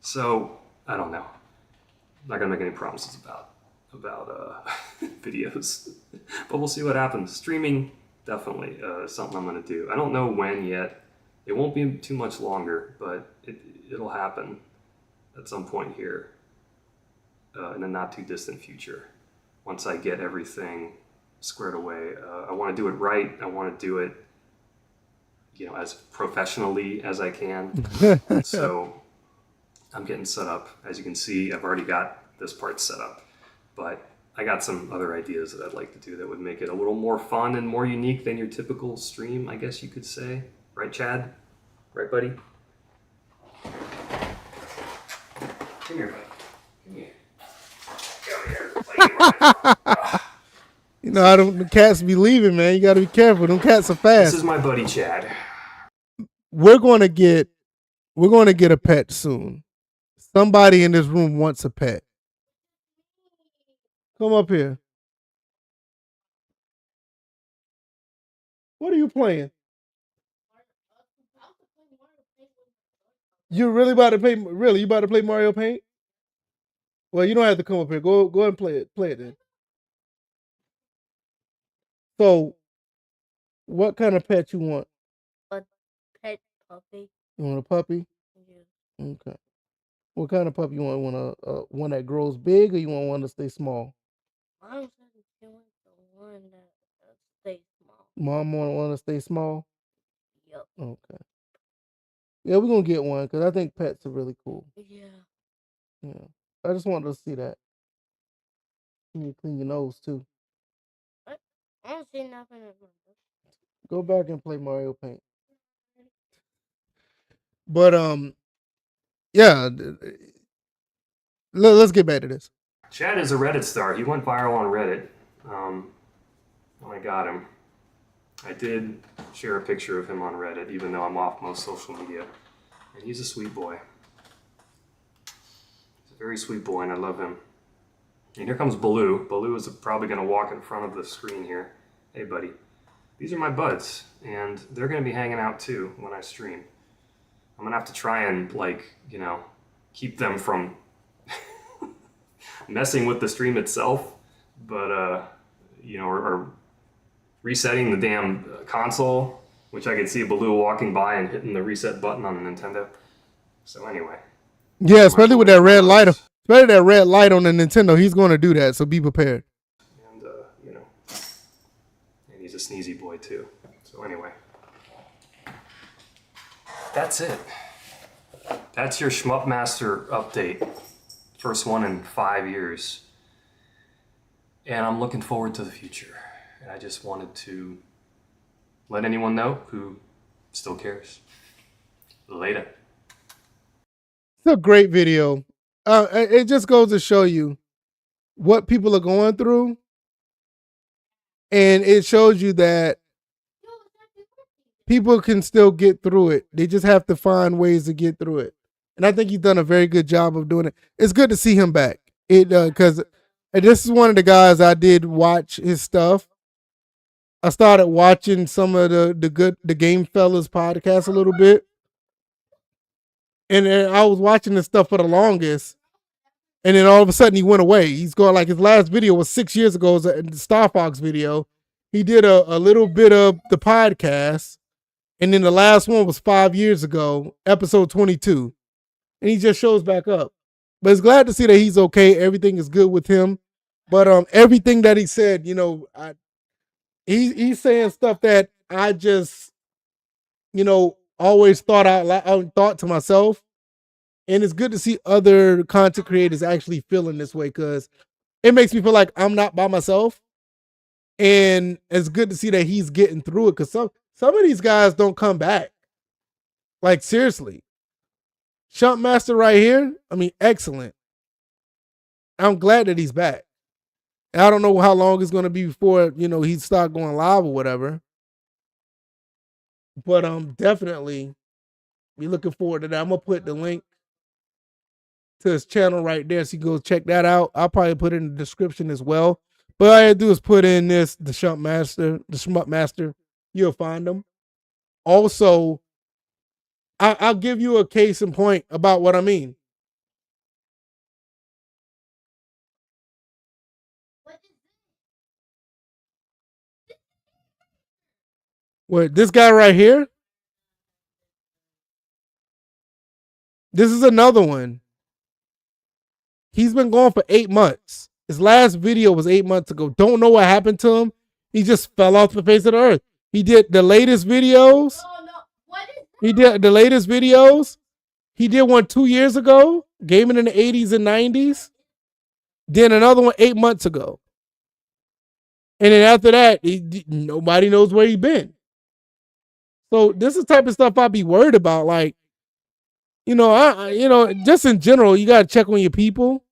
So, I don't know. I'm not gonna make any promises about videos, but we'll see what happens. Streaming, definitely something I'm gonna do. I don't know when yet. It won't be too much longer, but it'll happen at some point here in the not too distant future. Once I get everything squared away, I want to do it right. I want to do it, you know, as professionally as I can. So I'm getting set up. As you can see, I've already got this part set up, but I got some other ideas that I'd like to do that would make it a little more fun and more unique than your typical stream, I guess you could say. Right, Chad? Right, buddy? Come here, buddy. Come here. You know, the cats be leaving, man. You got to be careful. Them cats are fast. This is my buddy Chad. We're going to get a pet soon. Somebody in this room wants a pet. Come up here. What are you playing? You really about to play? Really, you about to play Mario Paint? Well, you don't have to come up here. Go ahead and play it. Play it then. So, what kind of pet you want? A pet puppy. You want a puppy? Yeah. Okay. What kind of puppy you want? Want a one that grows big, or you want one to stay small? Mom said she wants the one that stays small. Mom want one to stay small? Yep. Okay. Yeah, we're gonna get one because I think pets are really cool. Yeah. Yeah. I just wanted to see that. You clean your nose too. What? I don't see nothing in my book. Go back and play Mario Paint. But yeah. Let's get back to this. Chad is a Reddit star. He went viral on Reddit. When I got him, I did share a picture of him on Reddit, even though I'm off most social media. And he's a sweet boy. He's a very sweet boy, and I love him. And here comes Baloo. Baloo is probably going to walk in front of the screen here. Hey, buddy. These are my buds, and they're going to be hanging out too when I stream. I'm going to have to try and, like, you know, keep them from messing with the stream itself, but, you know, or resetting the damn console, which I could see Baloo walking by and hitting the reset button on the Nintendo. So anyway. Yeah, especially with that red light. Especially that red light on the Nintendo. He's going to do that, so be prepared. And, you know, and he's a sneezy boy too. So anyway. That's it. That's your Shmup Master update. First one in 5 years. And I'm looking forward to the future. And I just wanted to let anyone know who still cares. Later. It's a great video. It just goes to show you what people are going through. And it shows you that people can still get through it. They just have to find ways to get through it. And I think he's done a very good job of doing it. It's good to see him back. Because this is one of the guys I did watch his stuff. I started watching some of the Game Fellas podcast a little bit. And I was watching this stuff for the longest. And then all of a sudden he went away. He's going, like, his last video was 6 years ago. It was a Star Fox video. He did a little bit of the podcast. And then the last one was 5 years ago, episode 22. And he just shows back up. But it's glad to see that he's okay. Everything is good with him. But everything that he said, you know, he's saying stuff that I just, you know, always thought to myself. And it's good to see other content creators actually feeling this way, because it makes me feel like I'm not by myself. And it's good to see that he's getting through it, because some of these guys don't come back. Like, seriously. SHUMP Master right here, I mean, excellent. I'm glad that he's back. And I don't know how long it's going to be before, you know, he start going live or whatever. But definitely be looking forward to that. I'm going to put the link to his channel right there, so you can go check that out. I'll probably put it in the description as well. But all I had to do is put in the SHUMP Master. You'll find them. Also, I'll give you a case in point about what I mean. What, this guy right here? This is another one. He's been gone for 8 months. His last video was 8 months ago. Don't know what happened to him. He just fell off the face of the earth. He did the latest videos. He did the latest videos. He did one 2 years ago, gaming in the 80s and 90s. Then another one 8 months ago. And then after that, nobody knows where he's been. So this is the type of stuff I'd be worried about. Like, you know, just in general, you gotta check on your people.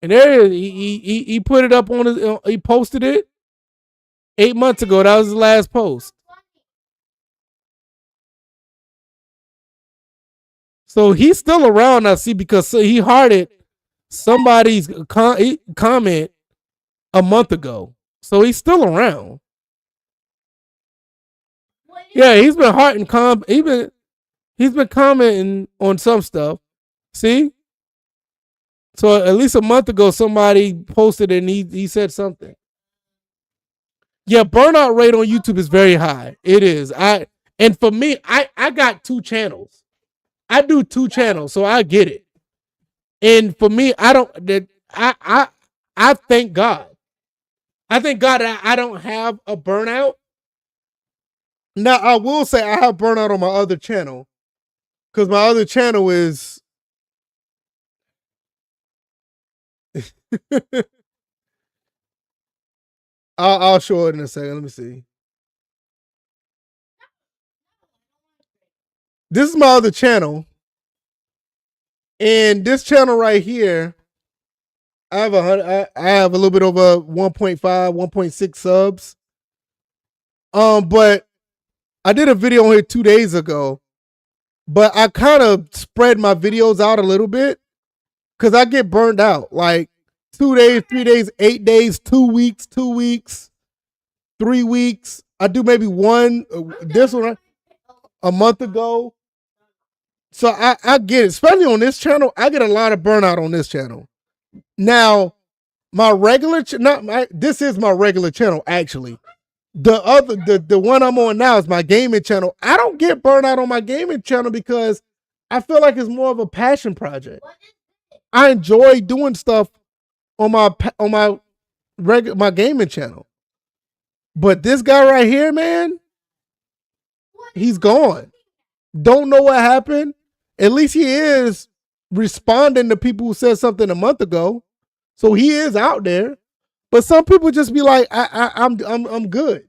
And there he put it up on his, he posted it 8 months ago. That was his last post. So he's still around, I see, because he hearted somebody's comment a month ago. So he's still around. Yeah, he's been hearting he's been commenting on some stuff. See? So at least a month ago, somebody posted it and he said something. Yeah, burnout rate on YouTube is very high. It is. And for me, I got 2 channels. I do 2 channels, so I get it. And for me, I thank God. I thank God that I don't have a burnout. Now, I will say I have burnout on my other channel, because my other channel is I'll show it in a second. Let me see. This is my other channel. And this channel right here, I have a little bit over 1.5, 1.6 subs. But I did a video on here 2 days ago. But I kind of spread my videos out a little bit, because I get burned out. Like 2 days, 3 days, 8 days, 2 weeks, 2 weeks, 3 weeks. I do maybe one, this one a month ago. So I get it, especially on this channel. I get a lot of burnout on this channel. Now, my regular, this is my regular channel, actually. The one I'm on now is my gaming channel. I don't get burnout on my gaming channel because I feel like it's more of a passion project. I enjoy doing stuff on my gaming channel. But this guy right here, man, he's gone. Don't know what happened. At least he is responding to people who said something a month ago. So he is out there. But some people just be like, I'm good.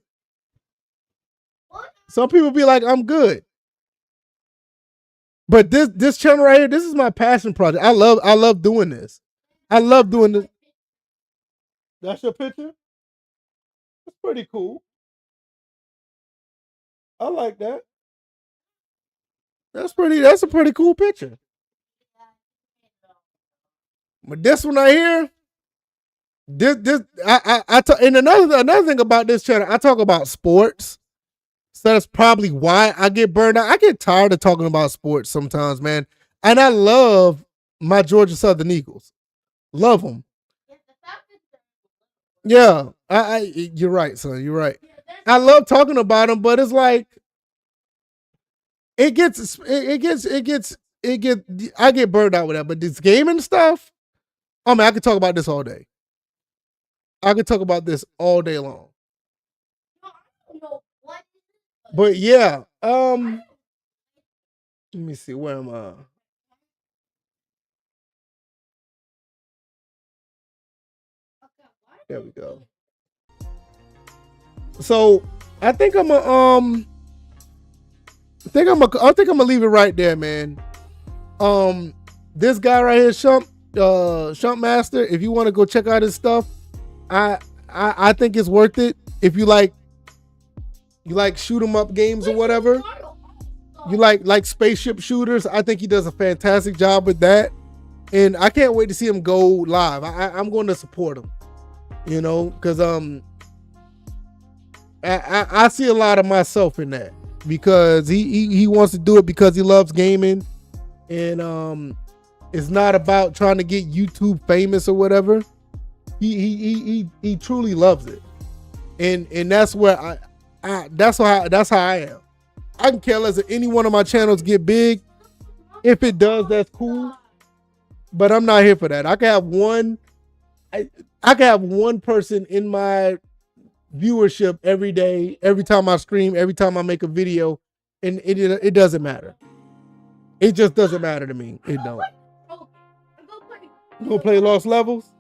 Some people be like, I'm good. But this channel right here, this is my passion project. I love doing this. I love doing this. That's your picture? That's pretty cool. I like that. That's a pretty cool picture. But this one right here, and another thing about this channel, I talk about sports. So that's probably why I get burned out. I get tired of talking about sports sometimes, man. And I love my Georgia Southern Eagles. Love them. Yeah, you're right, son. You're right. I love talking about them, but it's like I get burned out with that. But this gaming stuff, I mean, I could talk about this all day. I could talk about this all day long. But yeah, let me see, where am I? There we go. So I think I'm gonna leave it right there, man. This guy right here, Shump Master. If you want to go check out his stuff, I think it's worth it. If you like shoot 'em up games or whatever, you like spaceship shooters, I think he does a fantastic job with that. And I can't wait to see him go live. I'm going to support him, you know, because I see a lot of myself in that, because he wants to do it because he loves gaming, and it's not about trying to get YouTube famous or whatever. He truly loves it, and that's where that's how I am. I can care less if any one of my channels get big. If it does, that's cool. But I'm not here for that. I can have one. I can have one person in my viewership every day, every time I stream, every time I make a video, and it doesn't matter. It just doesn't matter to me. It don't. You gonna play Lost Levels?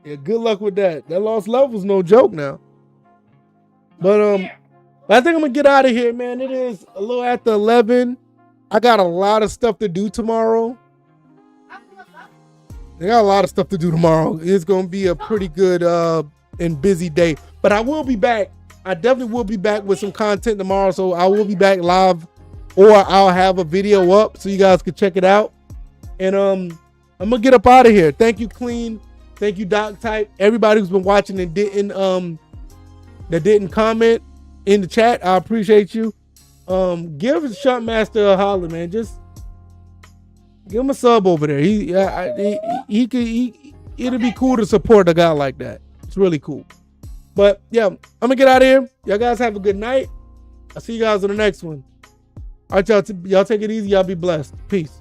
Yeah, good luck with that. That Lost Levels no joke now. But I think I'm gonna get out of here, man. It is a little after 11. I got a lot of stuff to do tomorrow. I got a lot of stuff to do tomorrow. It's gonna be a pretty good and busy day. But I will be back. I definitely will be back with some content tomorrow. So I will be back live, or I'll have a video up so you guys can check it out. And I'm gonna get up out of here. Thank you, Clean. Thank you, Doc Type. Everybody who's been watching and didn't comment in the chat, I appreciate you. Give Shump Master a holler, man. Just give him a sub over there. It'll be cool to support a guy like that. It's really cool. But yeah, I'm gonna get out of here. Y'all guys have a good night. I'll see you guys on the next one. All right, y'all take it easy. Y'all be blessed. Peace.